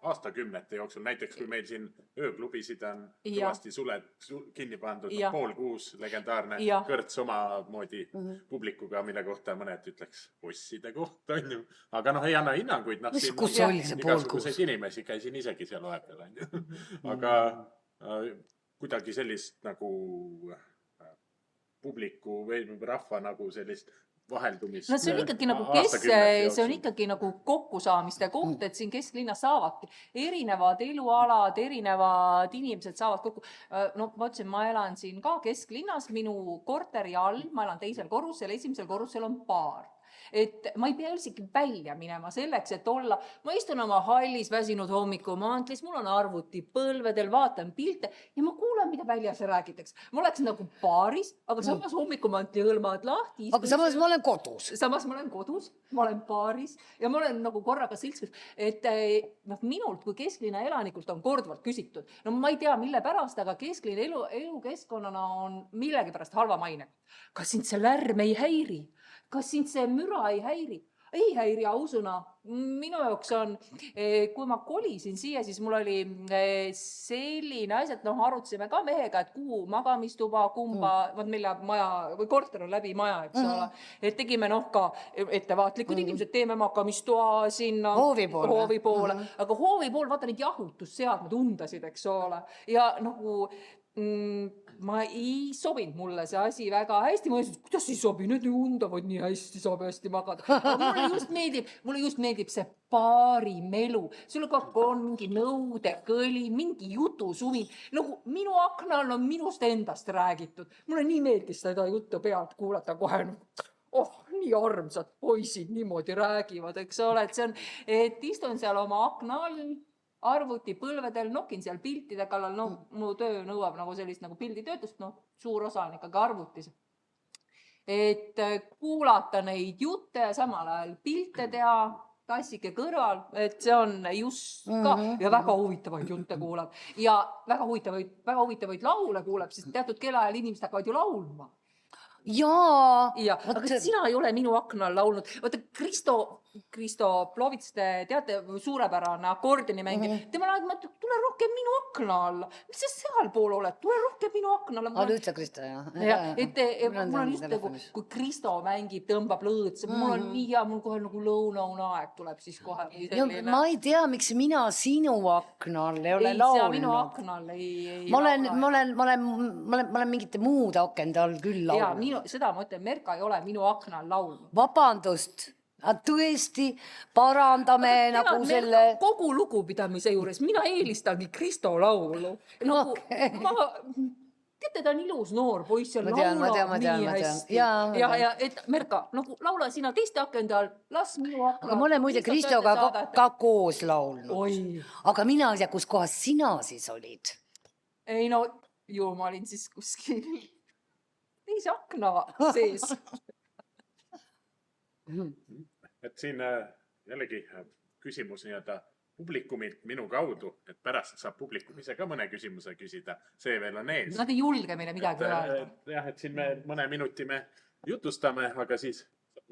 S1: aastakümnete jooksul, näiteks kui meil siin ööklubisid on kõvasti suled kinni pandud, 5:30 legendaarne kõrts omamoodi publikuga, mille kohta mõned ütleks bosside kohta, on ju. Aga ei anna hinnanguid.
S3: Kus oli see 5:30?
S1: Kuseid inimesi käisin isegi seal vahepeal, on ju. Aga kuidagi sellist nagu publiku või rahva nagu sellist vaheldumist.
S2: See on ikkagi nagu see on ikkagi nagu kokkusaamiste koht, et siin kesklinnas saavadki erinevad elualad, erinevad inimesed saavad kokku. Ma ütlesin, ma elan siin ka kesklinnas, minu korteri all, ma elan teisel korrusel, esimesel korrusel on baar. et ma ei pea üldsegi välja minema selleks, et olla, ma istun oma hallis väsinud hommikumantlis, mul on arvuti põlvedel, vaatan pilte ja ma kuulan, mida väljas räägitakse. Ma oleks nagu baaris, aga samas hommikumantli hõlmad lahti.
S3: Aga samas ma olen kodus.
S2: Samas ma olen kodus, ma olen baaris ja ma olen nagu korraga seltskas, et minult kui kesklinna elanikult on korduvalt küsitud. No ma ei tea, mille pärast, aga kesklinna elukeskkonnana on millegipärast halva mainega. Kas sind see lärm ei häiri? Kas sind see müra ei häiri? Ei häiri ausuna. Minu jaoks on, kui ma kolisin siia, siis mul oli selline asi, et arutasime ka mehega, et kuhu magamistuba, kumba, mille maja või korter on läbi maja, eks ole. Et tegime ka ettevaatlikud inimesed, teeme magamistoa sinna hoovi poole. Aga hoovi pool, vaata neid jahutusseadmed undasid, eks ole. Ja nagu ma ei sobinud mulle see asi väga hästi, ma ütlesin, kuidas ei sobi, need undavad nii hästi, saab hästi magada. Mulle just meeldib see baarimelu, sul on mingi nõudekõli, mingi jutusuvi, nagu minu aknal on minust endast räägitud, mulle nii meeldis seda juttu pealt kuulata kohe, nii armsad poisid niimoodi räägivad, eks ole, et see on, et istun seal oma akna all, arvuti põlvedel, nokin seal piltide kallal, mu töö nõuab nagu sellist nagu pilditöötust, suur osa on ikkagi arvutis. Et kuulata neid jutte ja samal ajal pilte teha, tassike kõrval, et see on just ka ja väga huvitavaid jutte kuulab ja väga huvitavaid laule kuulab, sest teatud kellaajal inimesed hakkavad ju laulma.
S3: Jaa.
S2: Aga sina ei ole minu aknal laulnud. Vaata, Kristo Plovits, te teate, suurepärane akordionimängija. Tema laad, tule rohkem minu akna alla. Mis sa seal pool oled? Tule rohkem minu akna alla.
S3: Üldse Kristo, jah.
S2: Mul on just nagu, kui Kristo mängib, tõmbab lõõts, mul on nii hea, mul kohe nagu lõunaaeg tuleb siis kohe.
S3: Ma ei tea, miks mina sinu akna all ei ole laulnud.
S2: Ei, sa minu akna all ei
S3: ma olen mingite muude akende all küll laulnud.
S2: Seda ma ütlen, Merka ei ole minu akna all laulnud.
S3: Vabandust, tõesti parandame nagu selle...
S2: Kogu lugupidamise juures, mina eelistangi Kristo laulu. Teate, ta on ilus noor poiss ja laulab nii hästi. Ja et Merka, laula sina teiste akende all, las minu akna...
S3: Aga ma olen muide Kristoga ka koos laulnud. Aga mina ei tea, kus kohas sina siis olid?
S2: Ei ju ma olin siis kuskil... teise akna sees.
S1: Et siin jällegi küsimus publikumilt minu kaudu, et pärast saab publikum ise ka mõne küsimuse küsida. See veel on ees.
S2: Nad ei julge meile midagi öelda.
S1: Jah, et siin me mõne minuti me jutustame, aga siis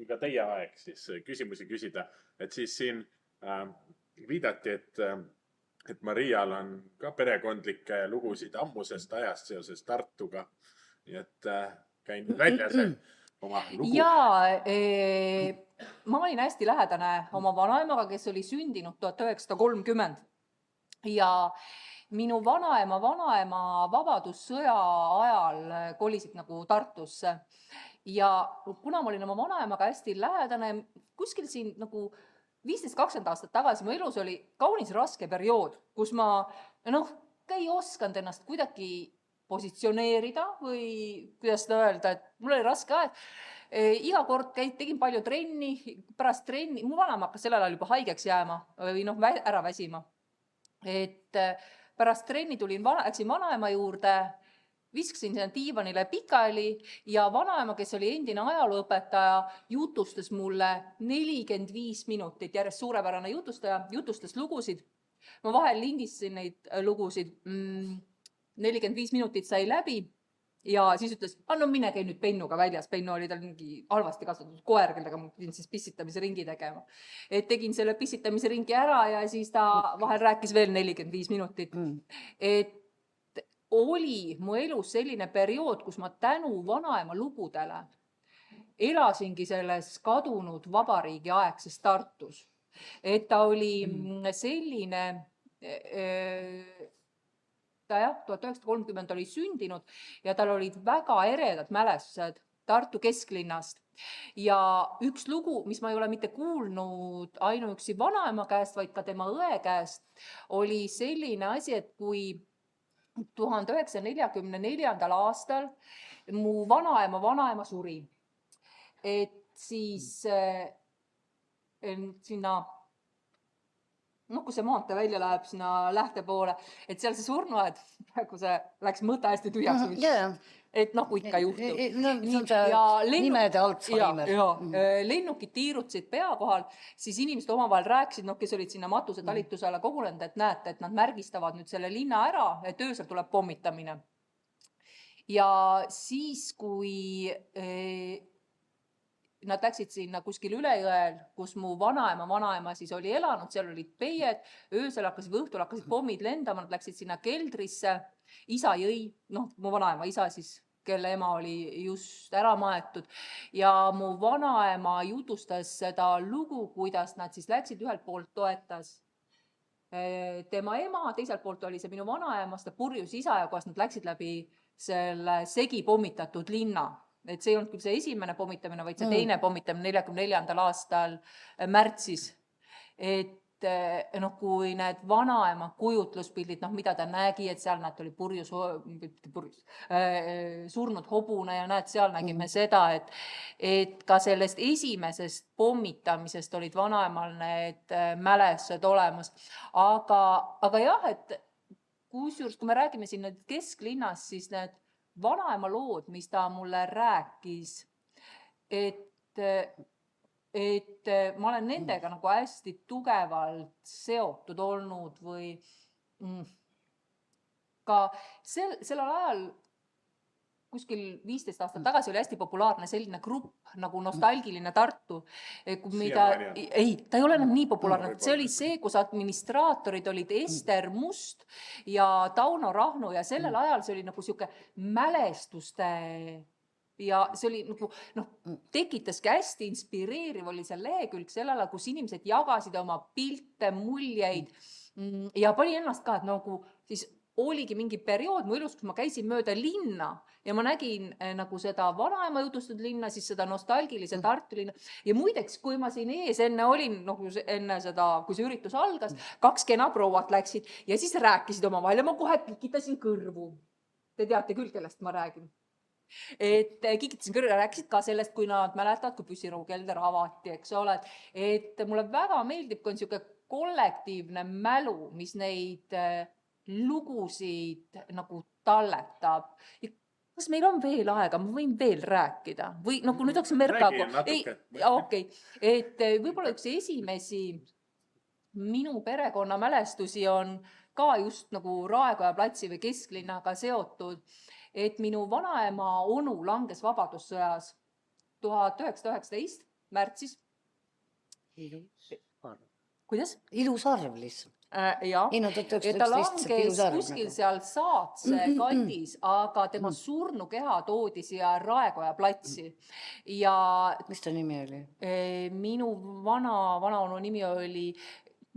S1: ka teie aeg siis küsimusi küsida. Et siis siin viidati, et Marial on ka perekondlikke lugusid ammusest ajast seoses Tartuga. Nii et käin välja see oma lugu.
S2: Jaa, ma olin hästi lähedane oma vanaemaga, kes oli sündinud 1930. Ja minu vanaema vabadussõja ajal kolisid nagu Tartusse. Ja kuna ma olin oma vanaemaga hästi lähedane, kuskil siin nagu 15-20 aastat tagasi mu elus oli kaunis raske periood, kus ma ei osanud ennast kuidagi positsioneerida või kuidas seda öelda, et mul oli raske aeg. Iga kord tegin palju trenni, pärast trenni, mu vanaema hakkas sellel ajal juba haigeks jääma või ära väsima. Et pärast trenni läksin vanaema juurde, viskasin sinna diivanile pikali ja vanaema, kes oli endine ajalooõpetaja, jutustas mulle 45 minutit, järjest suurepärane jutustaja, jutustas lugusid. Ma vahel lindistasin neid lugusid 45 minutit sai läbi ja siis ütles, mine käi nüüd Pennuga väljas. Pennu oli tal mingi halvasti kasvatatud koer, kellega ma pidin siis pissitamise ringi tegema. Et tegin selle pissitamise ringi ära ja siis ta vahel rääkis veel 45 minutit. Et oli mu elus selline periood, kus ma tänu vanaema lugudele elasingi selles kadunud vabariigi aegses Tartus. Et ta oli selline... Ta 1930 oli sündinud ja tal olid väga eredad mälestused Tartu kesklinnast. Ja üks lugu, mis ma ei ole mitte kuulnud ainuüksi vanaema käest, vaid ka tema õe käest, oli selline asi, et kui 1944. aastal mu vanaema suri, et siis sinna, noh, kui see maantee välja läheb sinna lähte poole, et seal see surnuaed, praegu see läks mõte hästi tühjaks. Et noh, kui ikka juhtub.
S3: No, see on see nimede Alzheimer.
S2: Lennukid tiirutasid pea kohal, siis inimesed omavahel rääkisid, noh, kes olid sinna matuse talitusele kogunenud, et näete, et nad märgistavad nüüd selle linna ära, et öösel tuleb pommitamine. Ja siis, kui nad läksid sinna kuskil Ülejõel, kus mu vanaema siis oli elanud, seal olid peied, õhtul hakkasid pommid lendama, nad läksid sinna keldrisse, isa jõi, noh, mu vanaema isa siis, kelle ema oli just ära maetud ja mu vanaema jutustas seda lugu, kuidas nad siis läksid, ühelt poolt toetas tema ema, teiselt poolt oli see minu vanaema, seda purjus isa ja kuidas nad läksid läbi selle segi pommitatud linna. Et see ei olnud küll see esimene pommitamine, vaid see teine pommitamine 44. aastal märtsis. Et noh, kui need vanaema kujutluspildid, noh, mida ta nägi, et seal näed, oli surnud hobune ja näed, seal nägime seda, et ka sellest esimesest pommitamisest olid vanaemal need mälestused olemas. Aga jah, et kusjuures, kui me räägime siin kesklinnas, siis need vanaema lood, mis ta mulle rääkis, et ma olen nendega nagu hästi tugevalt seotud olnud või ka sellel ajal kuskil 15 aastat tagasi oli hästi populaarne selline grupp nagu Nostalgiline Tartu. Ei, ta ei ole enam nii populaarne. See oli see, kus administraatorid olid Ester Must ja Tauno Rahnu ja sellel ajal see oli nagu siuke mälestuste ja see oli nagu, noh, tekitaski hästi inspireeriv oli see lehekülg sellele, kus inimesed jagasid oma pilte, muljeid ja pani ennast ka, et nagu siis oligi mingi periood mu elus, kus ma käisin mööda linna ja ma nägin nagu seda vanaema jutustatud linna, siis seda nostalgilise Tartu linna. Ja muideks, kui ma siin ees enne olin, enne seda, kui see üritus algas, 2 kena prouat läksid ja siis rääkisid omavahel ja ma kohe kikitasin kõrvu. Te teate küll, kellest ma räägin. Et kikitasin kõrvu ja rääkisid ka sellest, kui nad mäletavad, kui püssirohukelder avati, eks ole. Et mulle väga meeldib, kui on siuke kollektiivne mälu, mis neid lugusid nagu talletab. Ja kas meil on veel aega? Ma võin veel rääkida? Või nagu nüüd oleks Merkago. Okay. Et võib-olla üks esimesi minu perekonna mälestusi on ka just nagu Raekoja platsi või kesklinnaga seotud, et minu vanaema onu langes vabadussõjas 1919 märtsis. Kuidas?
S3: Ilus arv lihtsalt.
S2: Ja, et ta langes kuskil seal Saatse kandis, aga tema surnukeha toodi siia Raekoja platsi. Ja
S3: mis ta nimi oli?
S2: Minu vanaonu nimi oli,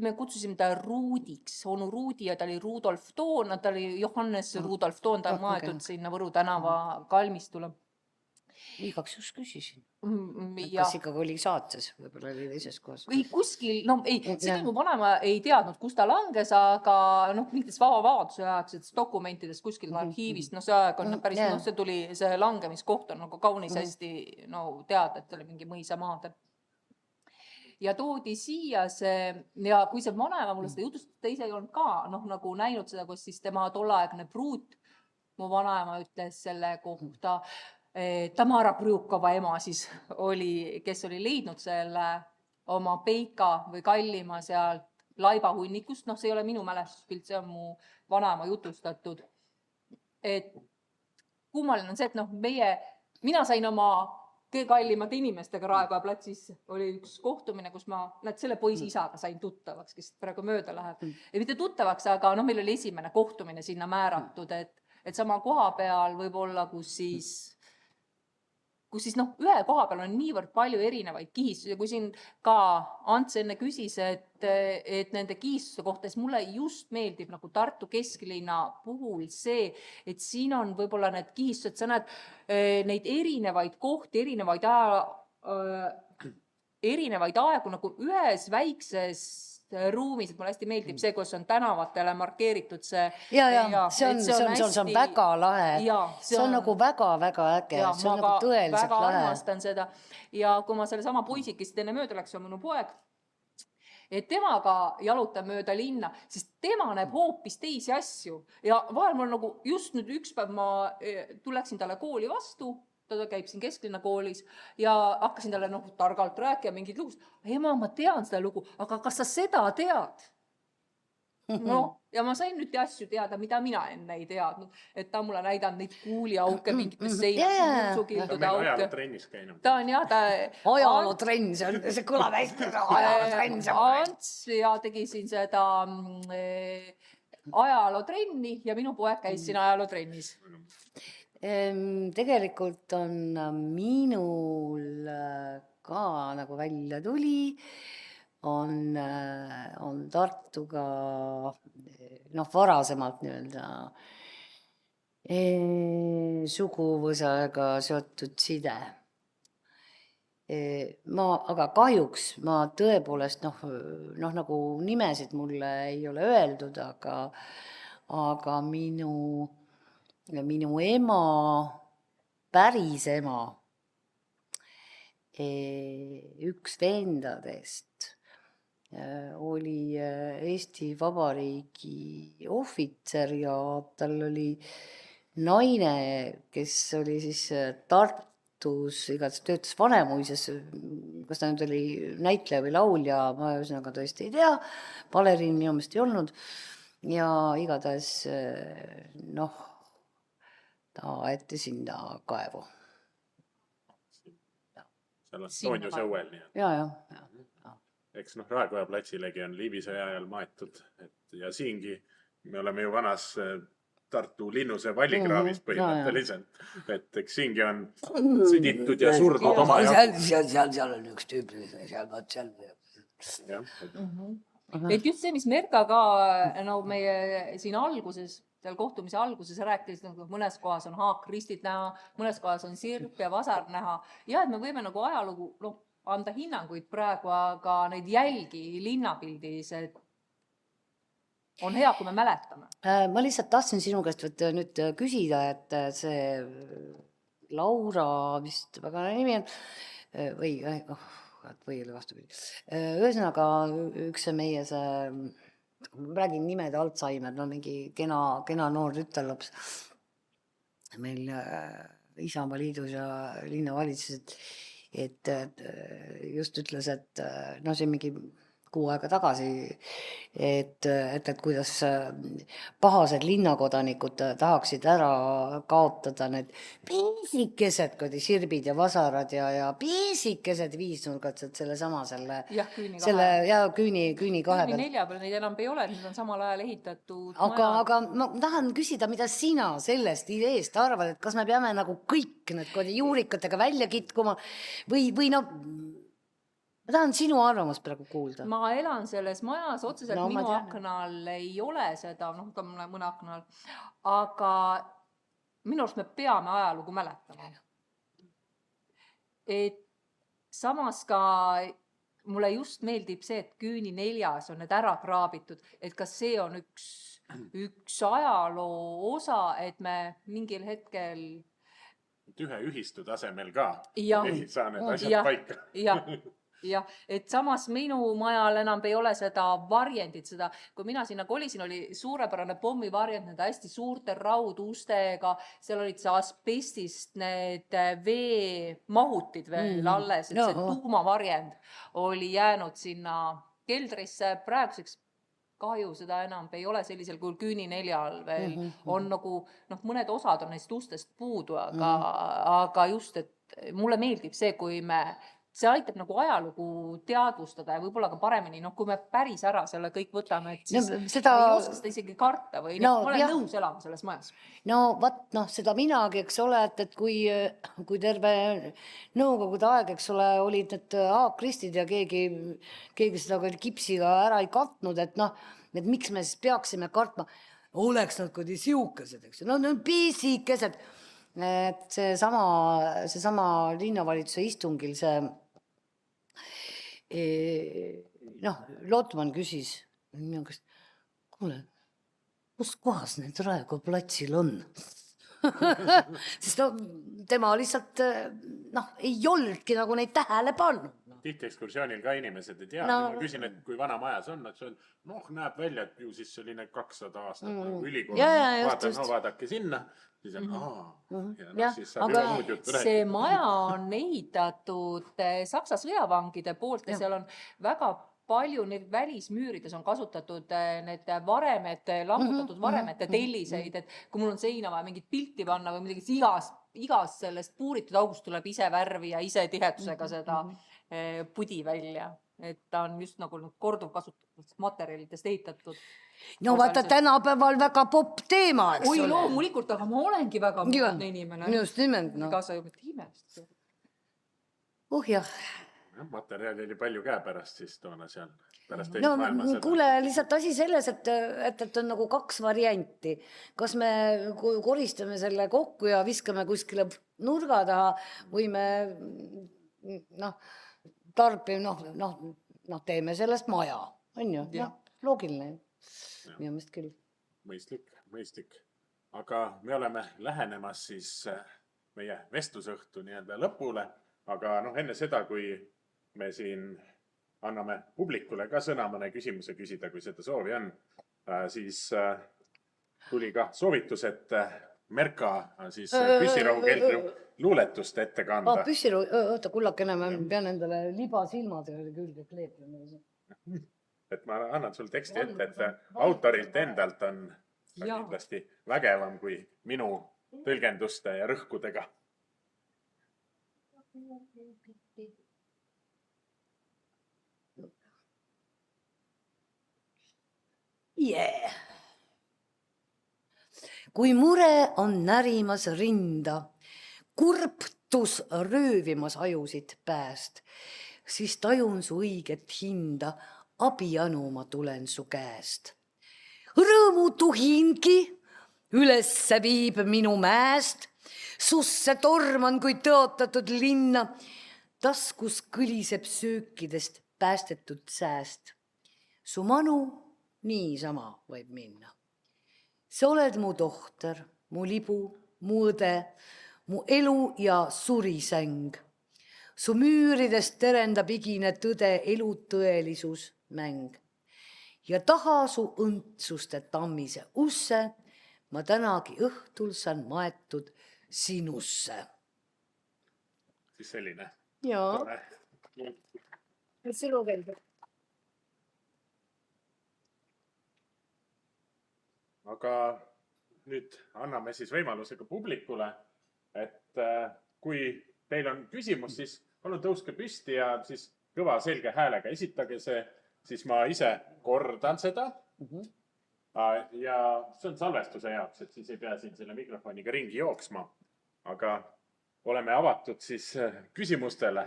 S2: me kutsusime ta Ruudiks, onu Ruudi ja ta oli Rudolf Toon, ta oli Johannes Rudolf Toon, ta on maetud sinna Võru tänava kalmistule.
S3: Igaks just küsisin. Kas ikkagi oli Saates, võib-olla oli teises kohas?
S2: Või kuskil, no ei, seda mu vanema ei teadnud, kus ta langes, aga mingites vabaduse aegsetes dokumentides kuskil arhiivist, see aeg on päris, see tuli, see langemiskoht on nagu kaunis hästi teada, et oli mingi mõisa maadel. Ja toodi siia see, ja kui see vanema mulle seda jutust, ta ise ei olnud ka nagu näinud seda, kus siis tema tolleaegne pruut, mu vanaema ütles selle kohta, Tamara Prjukova ema siis oli, kes oli leidnud selle oma peika või kallima sealt laibahunnikust, see ei ole minu mälestuspilt, see on mu vanaema jutustatud. Et kummaline on see, et mina sain oma kõige kallimate inimestega Raekoja platsis, oli üks kohtumine, kus ma selle poisi isaga sain tuttavaks, kes praegu mööda läheb. Ja mitte tuttavaks, aga meil oli esimene kohtumine sinna määratud, et sama koha peal võib-olla, kus siis ühe koha peal on niivõrd palju erinevaid kihistusi ja kui siin ka Ants enne küsis, et nende kihistuste kohta, siis mulle just meeldib nagu Tartu kesklinna puhul see, et siin on võib-olla need kihistused, sa näed neid erinevaid kohti, erinevaid aegu nagu ühes väikses ruumis, et mulle hästi meeldib see, kus on tänavatele markeeritud see.
S3: ja see on väga lahe. See on nagu väga-väga äge. See on nagu tõeliselt
S2: väga
S3: lahe.
S2: armastan seda. Ja kui ma selle sama poisikist enne mööda läks, on minu poeg, et temaga jalutan mööda linna, sest tema näeb hoopis teisi asju. Ja vahel mul nagu just nüüd üks päev ma tuleksin talle kooli vastu, ta käib siin kesklinna koolis ja hakkasin talle targalt rääkima mingid lugust. Ema, ma tean seda lugu, aga kas sa seda tead? Ja ma sain nüüd asju teada, mida mina enne ei teadnud. Et ta mulle näidanud neid kuuliauke, mingites seinas, mutsukildude auke.
S1: Ajalootrennis käinud.
S2: Ta on jah,
S3: ajalootrenn, see kõlab hästi. Ajalootrenn.
S2: Ants ja tegi siin seda ajalootrenni ja minu poeg käis siin ajalootrennis.
S3: Tegelikult on minul ka nagu välja tuli, on Tartuga varasemalt suguvõsaga seotud side. Aga kahjuks ma tõepoolest nagu nimesid mulle ei ole öeldud, aga minu ema, päris ema, üks vendadest oli Eesti Vabariigi ohvitser ja tal oli naine, kes oli siis Tartus, igatahes töötas Vanemuises, kas ta nüüd oli näitleja või laulja, ma ühesõnaga tõesti ei tea, baleriin minu meelest ei olnud ja igatahes ta aeti sinna kaevu.
S1: Seal on Toonjuse õuel.
S3: Ja.
S1: Eks Raekoja platsilegi on Liivisõja ajal maetud. Ja siingi me oleme ju vanas Tartu Linnuse vallikraavis põhimõtteliselt. Et eks siingi on süditud ja surdud oma
S3: seal on üks tüüp, seal.
S2: Et just see, mis Merka ka meie siin alguses, seal kohtumise alguses rääkis, mõnes kohas on haakristid näha, mõnes kohas on sirp ja vasar näha. Ja, et me võime nagu ajalugu anda hinnanguid praegu, aga neid jälgi linnapildis, et on hea, kui me mäletame.
S3: Ma lihtsalt tahtsin sinu käest nüüd küsida, et see Laura vist väga nimi on, või oli vastupidi. Ühesõnaga üks meie see ma räägin nimede Alzheimer, mingi kena noor tütarlaps meil Isamaa liidus ja linnavalitsus, et just ütles, et see mingi 6 aega tagasi, et kuidas pahased linnakodanikud tahaksid ära kaotada need piisikesed sirbid ja vasarad ja piisikesed viisnurgad selle küüni kahe peal.
S2: Nelja peal neid enam ei ole, need on samal ajal ehitatud.
S3: Aga ma tahan küsida, mida sina sellest ideest arvad, et kas me peame nagu kõik need juurikatega välja kitkuma või ma tahan sinu arvamust praegu kuulda.
S2: Ma elan selles majas, otseselt minu aknal ei ole seda, ka mõne aknal, aga minu arust me peame ajalugu mäletama. Et samas ka mulle just meeldib see, et küüni 4 on need ära kraabitud, et kas see on üks ajaloo osa, et me mingil hetkel
S1: ühe ühistu tasemel ka ei saa need asjad paika.
S2: Jah, et samas minu majal enam ei ole seda varjendit, kui mina sinna kolisin, oli suurepärane pommivarjend, need hästi suurte raudustega, seal olid see asbestist need veemahutid veel alles, et see tuumavarjend oli jäänud sinna keldrisse, praeguseks kahju seda enam ei ole sellisel kujul küüni 4 veel, on nagu, mõned osad on neist ustest puudu, aga just, et mulle meeldib see, kui see aitab nagu ajalugu teadvustada ja võib-olla ka paremini, kui me päris ära selle kõik võtame, et siis ei oska seda isegi karta või ma olen nõus elama selles majas.
S3: Seda minagi, eks ole, et kui terve nõukogude aeg, eks ole, olid need haakristid ja keegi seda kipsiga ära ei katnud, et miks me siis peaksime kartma, oleks nad siukesed, eks ju, need on piisikesed. Et seesama linnavalitsuse istungil see Lotman küsis minu käest, kuule, kus kohas need Raekoja platsil on? Sest tema lihtsalt ei olnudki nagu neid tähele pannud.
S1: Tihti ekskursioonil ka inimesed ei tea. Ma küsin, et kui vana maja see on, et see on, näeb välja, et ju siis selline 200 aastat nagu ülikool. Vaadake sinna. Siis on, siis saab juba muud juttu rääkida.
S2: See maja on ehitatud Saksa sõjavangide poolt ja seal on väga palju neid välismüürides on kasutatud need varemed, lammutatud varemete telliseid, et kui mul on seina vaja mingit pilti panna või midagi, siis igas sellest puuritud august tuleb ise värvi ja ise tihedusega seda pudi välja. Et ta on just nagu korduvkasutatud materjalidest ehitatud.
S3: No vaata tänapäeval väga popp teema, eks
S2: ole. Oi, loomulikult, aga ma olengi väga muudne inimene.
S3: Just nimelt,
S2: Kaasa juba tiimest.
S3: Jah.
S1: Materjali oli palju käepärast siis toona seal. Pärast teist maailmasõda.
S3: Kuule, lihtsalt asi selles, et on nagu 2 varianti. Kas me koristame selle kokku ja viskame kuskile nurga taha või me teeme sellest maja. On ju? Loogiline. Minu meelest küll.
S1: Mõistlik. Aga me oleme lähenemas siis meie vestlusõhtu nii-öelda lõpule. Aga enne seda, kui me siin anname publikule ka sõna mõne küsimuse küsida, kui seda soovi on, siis tuli ka soovitus, et Merka siis püssirohukeldri luuletust ette kanda.
S3: Oota, kullakene, ma pean endale libasilmad külge kleepima.
S1: Et ma annan sul teksti ette, et autorilt endalt on kindlasti vägevam kui minu tõlgenduste ja rõhkudega. Kui mure on närimas rinda, kurptus röövimas ajusid pääst, siis tajun su õiget hinda, abijanu ma tulen su käest. Rõõmu tuhingi ülesse viib minu mäest, susse torman kui tõotatud linna, taskus kõliseb söökidest päästetud sääst. Su manu niisama võib minna. Sa oled mu tohter, mu libu, mu õde, mu elu ja surisäng. Su müüridest terendab igine tõde, elu tõelisus mäng. Ja taha su õntsuste tammise usse, ma tänagi õhtul saan maetud sinusse. Siis selline.
S3: Jaa. Sinu keelde.
S1: Aga nüüd anname siis võimaluse ka publikule, et kui teil on küsimus, siis palun tõuske püsti ja siis kõva selge häälega esitage see, siis ma ise kordan seda. Ja see on salvestuse jaoks, et siis ei pea siin selle mikrofoniga ringi jooksma. Aga oleme avatud siis küsimustele.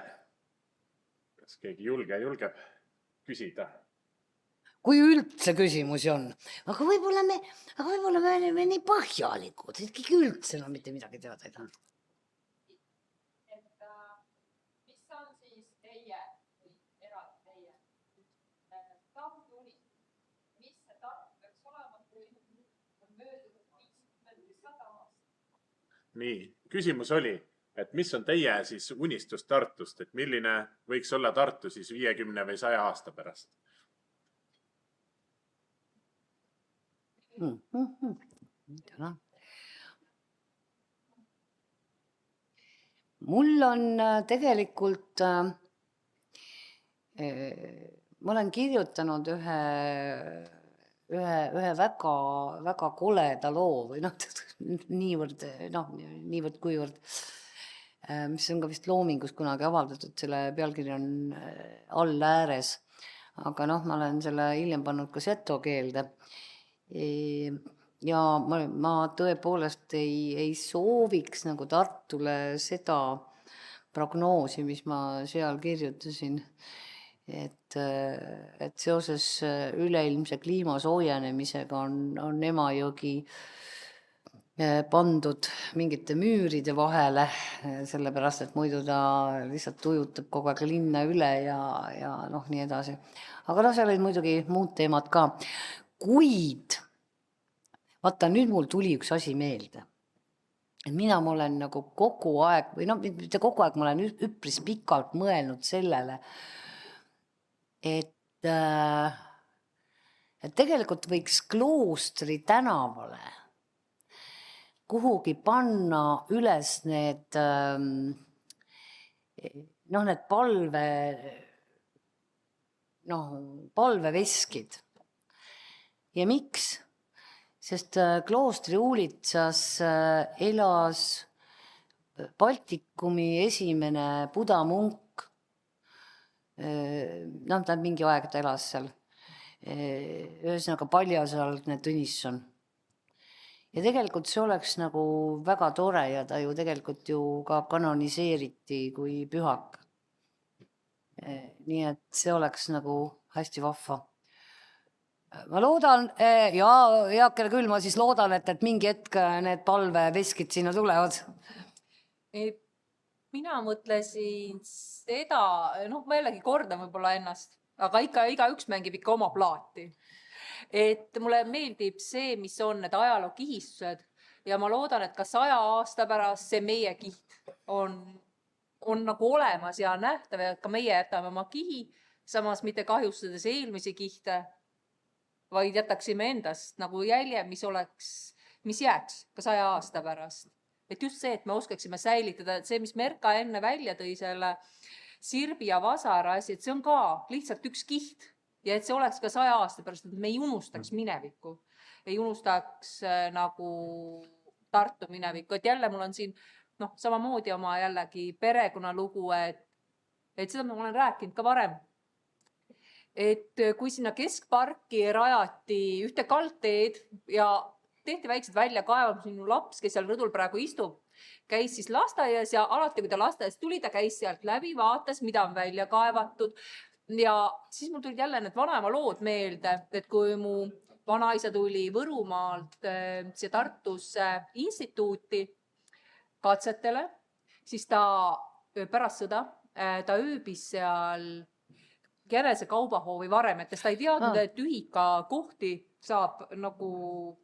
S1: Kas keegi julgeb küsida?
S3: Kui üldse küsimusi on. Aga võib-olla me nii põhjalikud, et keegi üldse mitte midagi teada ei taha.
S2: Mis on siis teie või eraldi teie Tartu unistus? Mis see Tartu peaks olema, kui on möödunud 50-100 aastat?
S1: Nii, küsimus oli, et mis on teie siis unistus Tartust, et milline võiks olla Tartu siis 50 või 100 aasta pärast?
S3: Mul on tegelikult, ma olen kirjutanud ühe väga koleda loo või niivõrd kuivõrd, mis on ka vist Loomingus kunagi avaldatud, selle pealkiri on All ääres, aga ma olen selle hiljem pannud ka seto keelde. Ja ma tõepoolest ei sooviks nagu Tartule seda prognoosi, mis ma seal kirjutasin, et seoses üleilmse kliima soojenemisega on Emajõgi pandud mingite müüride vahele, sellepärast, et muidu ta lihtsalt ujutab kogu aeg linna üle ja noh, nii edasi. Aga noh, seal olid muidugi muud teemad ka. Kuid, vaata, nüüd mul tuli üks asi meelde. Et mina ma olen nagu kogu aeg, või noh, mitte kogu aeg, ma olen üpris pikalt mõelnud sellele, et tegelikult võiks Kloostri tänavale kuhugi panna üles need need palveveskid. Ja miks? Sest Kloostri uulitsas elas Baltikumi esimene budamunk. Ta mingi aeg ta elas seal. Ühesõnaga Paljasaldne Tõnisson. Ja tegelikult see oleks nagu väga tore ja ta ju tegelikult ju ka kanoniseeriti kui pühak. Nii et see oleks nagu hästi vahva. Ma loodan, heakene küll, ma siis loodan, et mingi hetk need palveveskid sinna tulevad.
S2: Mina mõtlesin seda, ma jällegi kordan võib-olla ennast, aga igaüks mängib ikka oma plaati. Et mulle meeldib see, mis on need ajaloo kihistused ja ma loodan, et ka 100 aasta pärast see meie kiht on nagu olemas ja nähtav ja ka meie jätame oma kihi, samas mitte kahjustades eelmisi kihte, vaid jätaksime endast nagu jälje, mis jääks ka 100 aasta pärast. Et just see, et me oskaksime säilitada, et see, mis Merka enne välja tõi selle sirbi ja vasara asi, et see on ka lihtsalt üks kiht ja et see oleks ka 100 aasta pärast, et me ei unustaks minevikku, ei unustaks nagu Tartu minevikku, et jälle mul on siin samamoodi oma jällegi perekonnalugu, et seda ma olen rääkinud ka varem. Et kui sinna keskparki rajati ühte kaldteed ja tehti väiksed väljakaevamised, minu laps, kes seal rõdul praegu istub, käis siis lasteaias ja alati, kui ta lasteaias tuli, ta käis sealt läbi, vaatas, mida on välja kaevatud. Ja siis mul tulid jälle need vanaema lood meelde, et kui mu vanaisa tuli Võrumaalt siia Tartusse instituuti katsetele, siis ta pärast sõda, ta ööbis seal Jänese kaubahoovi varemetes. Ta ei teadnud, et ühika kohti saab nagu,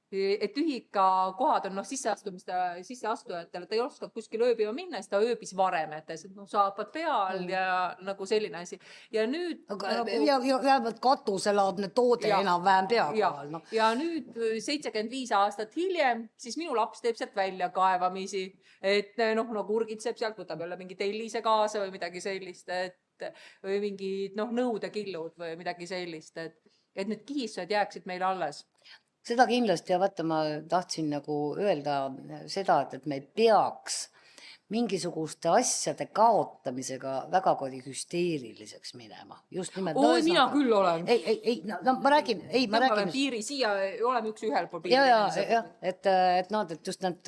S2: et ühika kohad on sisseastujatele. Ta ei oskanud kuskil ööbima minna, siis ta ööbis varemetes, et saapad peal ja nagu selline asi. Ja nüüd...
S3: Ja katuselaadne toode enam vähem peal.
S2: Ja nüüd 75 aastat hiljem, siis minu laps teeb sealt välja kaevamisi, et nagu urgitseb sealt, võtab jälle mingi tellise kaasa või midagi sellist, või mingid nõudekillud või midagi sellist, et need kihistused jääksid meile alles.
S3: Seda kindlasti ja vaata, ma tahtsin nagu öelda seda, et me ei peaks mingisuguste asjade kaotamisega väga hüsteeriliseks minema. Just nimelt.
S2: Mina küll olen.
S3: Ma räägin.
S2: Ma olen piiri siia, oleme üks ühel pool piiri.
S3: Ja, et just need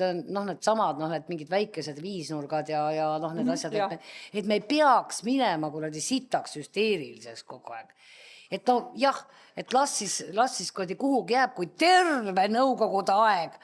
S3: samad, et mingid väikesed viisnurgad ja need asjad, et me ei peaks minema kuradi sitaks hüsteeriliseks kogu aeg. Et et las siis kuhugi jääb, kui terve nõukogude aeg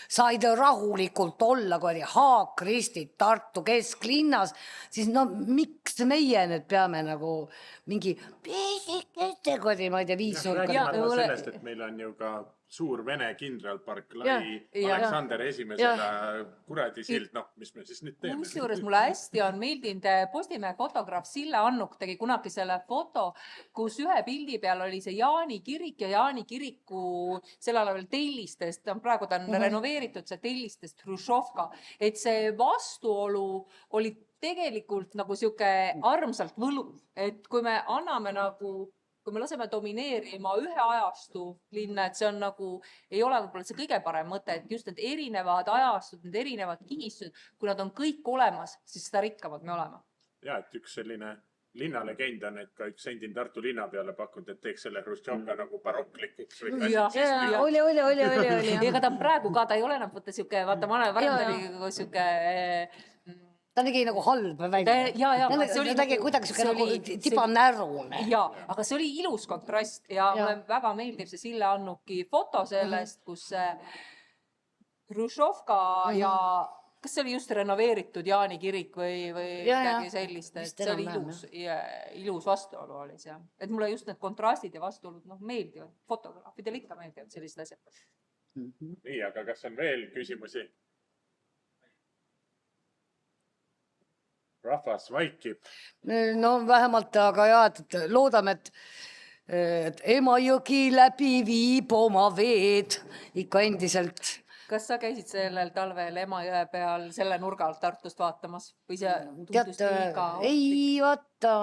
S3: said rahulikult olla haakristid Tartu kesklinnas, siis miks meie nüüd peame nagu mingi ma ei tea, viisnurka.
S1: Räägime sellest, et meil on ju ka suur Vene kindralpark lai Aleksander esimesele kuradi sild, mis me siis nüüd teeme.
S2: Kusjuures mulle hästi on meeldinud Postimehe fotograaf Sille Annuk tegi kunagi selle foto, kus ühe pildi peal oli see Jaani kirik ja Jaani kiriku sellele veel tellistest, praegu ta on renoveeritud see tellistest Hrušovka, et see vastuolu oli tegelikult nagu siuke armsalt võluv, et kui me anname kui me laseme domineerima ühe ajastu linna, et see on nagu, ei ole võib-olla see kõige parem mõte, et just need erinevad ajastud, need erinevad kihistused, kui nad on kõik olemas, siis seda rikkamad me oleme.
S1: Ja, et üks selline linnalegend on, et ka üks endine Tartu linna peale pakkunud, et teeks selle Hruščovka nagu baroklikuks.
S3: Oli.
S2: Ega ta praegu ka, ta ei ole enam võtta siuke, vaata, varem ta oli siuke...
S3: Ta nägi nagu halb välja. Ta nägi kuidagi nagu tibanärune.
S2: Aga see oli ilus kontrast ja mulle väga meeldib see Sille Annuki foto sellest, kus Hruštšovka ja kas see oli just renoveeritud Jaani kirik või midagi sellist, et see oli ilus vastuolu oli see. Et mulle just need kontrastid ja vastuolud meeldivad, fotograafidele ikka meeldivad sellised asjad.
S1: Nii, aga kas on veel küsimusi? Rahvas vaikib.
S3: No vähemalt, aga et loodame, et Emajõgi läbi viib oma veed ikka endiselt.
S2: Kas sa käisid sellel talvel Emajõe peal selle nurga alt Tartust vaatamas? Või see tundus liiga?
S3: Ei, vaata,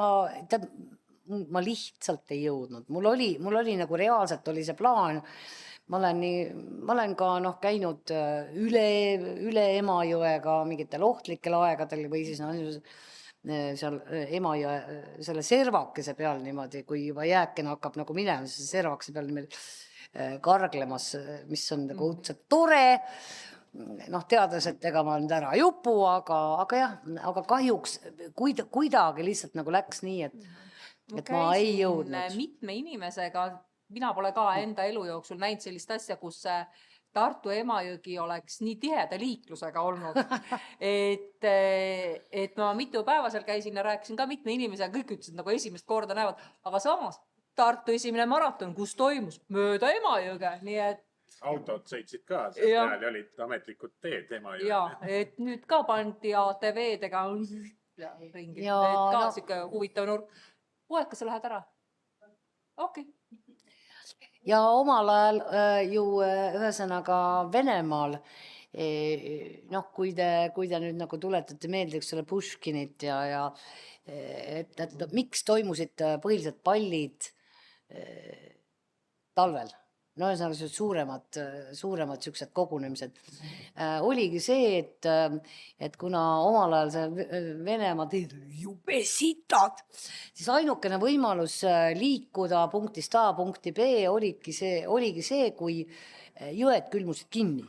S3: ma lihtsalt ei jõudnud. Mul oli nagu reaalselt oli see plaan. Ma olen ka käinud üle Emajõega mingitel ohtlikel aegadel või siis seal Emajõe selle servakese peal niimoodi, kui juba jääkene hakkab nagu minema, siis servakese peal niimoodi karglemas, mis on nagu õudselt tore. Teades, et ega ma nüüd ära ei upu, aga jah, aga kahjuks kuidagi lihtsalt nagu läks nii, et ma ei jõudnud.
S2: Mitme inimesega, mina pole ka enda elu jooksul näinud sellist asja, kus Tartu Emajõgi oleks nii tiheda liiklusega olnud. Et ma mitu päeva seal käisin ja rääkisin ka mitme inimesega, kõik ütlesid nagu esimest korda näevad, aga samas Tartu esimene maraton, kus toimus mööda Emajõge, nii et
S1: autod sõitsid ka, seal peal olid ametlikud teed Emajõge.
S2: Ja, et nüüd ka pandi ATV-dega ringi, et ka siuke huvitav nurk. Poeg, kas sa lähed ära? Okei.
S3: Ja omal ajal ju ühesõnaga Venemaal, kui te nüüd nagu tuletate meelde selle Puškinit ja et miks toimusid põhiliselt pallid talvel, suuremad siuksed kogunemised, oligi see, et kuna omal ajal see Venemaa teed jube sitad, siis ainukene võimalus liikuda punktist A punkti B oligi see, kui jõed külmusid kinni.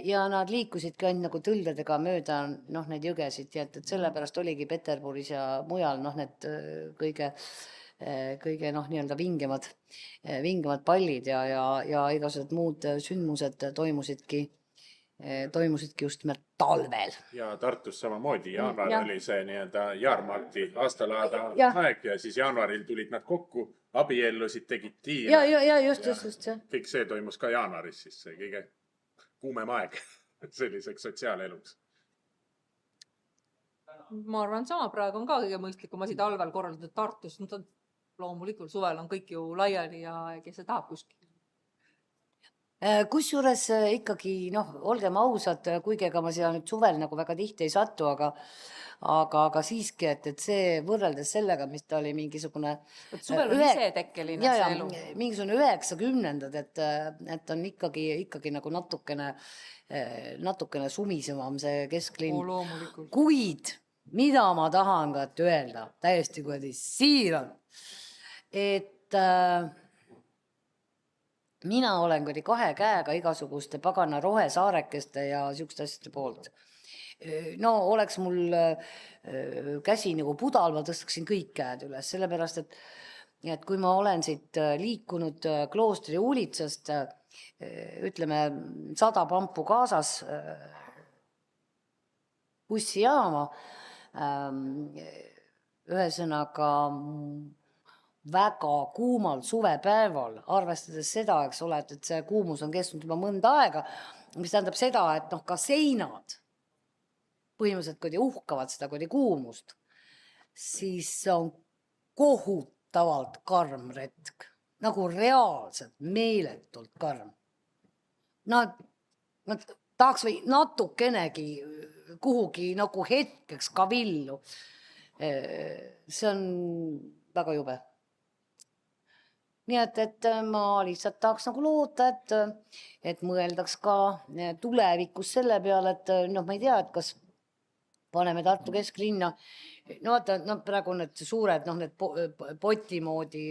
S3: Ja nad liikusidki ainult nagu tõldadega mööda neid jõgesid, et sellepärast oligi Peterburis ja mujal need kõige nii-öelda vingemad pallid ja igasugused muud sündmused toimusidki just talvel.
S1: Ja Tartus samamoodi, jaanuar oli see nii-öelda jaarmarti aastalaada aeg ja siis jaanuaril tulid nad kokku, abiellusid, tegid tiire.
S3: Ja just.
S1: Kõik see toimus ka jaanuaris, siis see kõige kuumem aeg selliseks sotsiaaleluks.
S2: Ma arvan, sama praegu on ka kõige mõistlikum asi talvel korraldada Tartus. Loomulikult suvel on kõik ju laiali ja kes see tahab kuskil.
S3: Kusjuures ikkagi, olgem ausad, kuigi ega ma siia nüüd suvel nagu väga tihti ei satu, aga siiski, et see võrreldes sellega, mis ta oli mingisugune
S2: suvel on isetekkeline see elu.
S3: Mingisugune 90-ndad, et on ikkagi nagu natukene sumisemam see kesklinn. Kuid mida ma tahan ka öelda, täiesti siiralt, et mina olen kahe käega igasuguste pagana rohesaarekeste ja siukeste asjade poolt. Oleks mul käsi nagu pudal, ma tõstaksin kõik käed üles, sellepärast, et kui ma olen siit liikunud Kloostri uulitsast, ütleme 100 pampu kaasas bussijaama, ühesõnaga väga kuumal suvepäeval, arvestades seda, eks ole, et see kuumus on kestnud juba mõnda aega, mis tähendab seda, et ka seinad põhimõtteliselt uhkavad seda kuumust, siis on kohutavalt karm retk, nagu reaalselt meeletult karm. Nad tahaks või natukenegi kuhugi nagu hetkeks kavillu. See on väga jube. Nii et ma lihtsalt tahaks nagu loota, et mõeldaks ka tulevikus selle peale, et ma ei tea, et kas paneme Tartu kesklinna, praegu on need suured, need poti moodi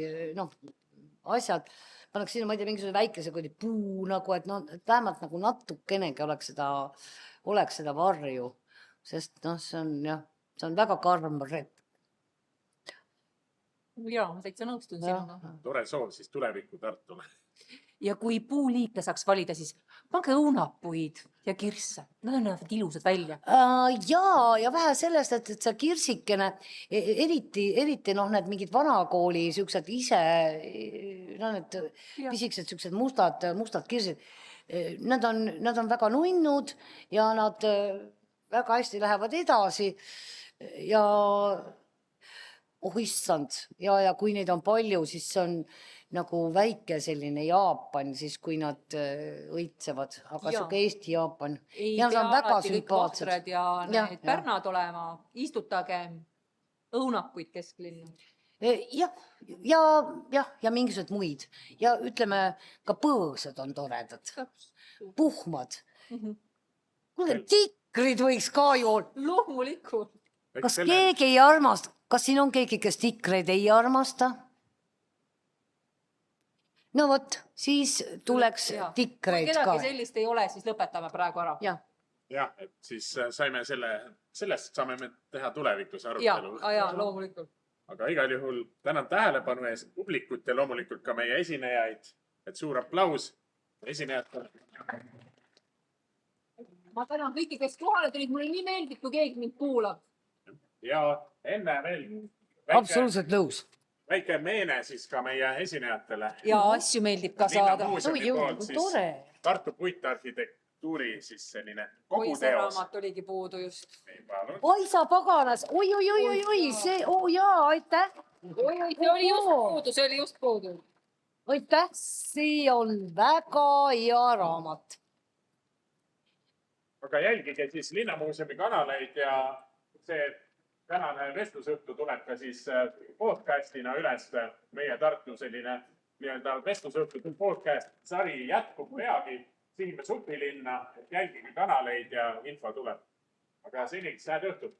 S3: asjad, pannaks sinna, ma ei tea, mingisugune väikese puu, et vähemalt nagu natukenegi oleks seda varju, sest see on väga karm rett.
S2: Jaa, ma täitsa nõustun sinuga.
S1: Tore soov siis tuleviku Tartule.
S2: ja kui puuliike saaks valida, siis pange õunapuid ja kirsse. Nad näevad ilusad välja.
S3: ja vähe sellest, et see kirsikene, eriti noh, need mingid vanakooli siuksed ise, no need pisikesed siuksed mustad kirsid, nad on väga nunnud ja nad väga hästi lähevad edasi ja oh issand, ja kui neid on palju, siis see on nagu väike selline Jaapan, siis kui nad õitsevad, aga siuke Eesti Jaapan.
S2: Ei
S3: Ja nad
S2: pea
S3: on väga
S2: alati kõik
S3: sümpaatsed.
S2: vahtrad ja
S3: Jah,
S2: need pärnad olema. Istutage õunapuid kesklinna.
S3: Ja mingisugused muid. Ja ütleme, ka põõsad on toredad. Puhmad. Kuule, tikrid võiks ka ju olla.
S2: Loomulikult.
S3: Kas keegi ei armasta? Kas siin on keegi, kes tikreid ei armasta? No vot, siis tuleks tikreid
S2: Kui
S3: ka.
S2: kedagi sellist ei ole, siis lõpetame praegu ära.
S1: Jah, et siis saime sellest saame me teha tulevikus
S2: Ja,
S1: arutelu.
S2: loomulikult.
S1: Aga igal juhul tänan tähelepanu eest publikut ja loomulikult ka meie esinejaid. Et suur aplaus esinejatele.
S2: Ma tänan kõiki, kes kohale tulid. Mulle nii meeldib, kui keegi mind kuulab.
S1: Ja enne veel
S3: Absoluutselt nõus.
S1: väike meene siis ka meie esinejatele.
S2: Ja asju meeldib ka saada.
S1: Linnamuuseumi poolt siis
S3: Tore.
S1: Tartu puitarhitektuuri siis selline kogu
S2: See
S1: teos.
S2: raamat oligi puudu just.
S3: Oi sa paganas, oi, see, jaa, aitäh.
S2: See oli just puudu.
S3: Aitäh, see on väga hea raamat.
S1: Aga jälgige siis Linnamuuseumi kanaleid ja see tänane vestlusõhtu tuleb ka siis podcastina üles meie Tartu selline nii-öelda vestlusõhtu podcast sari jätkub peagi Sihimäe supilinna. Jälgige kanaleid ja info tuleb. Aga seniks head õhtut.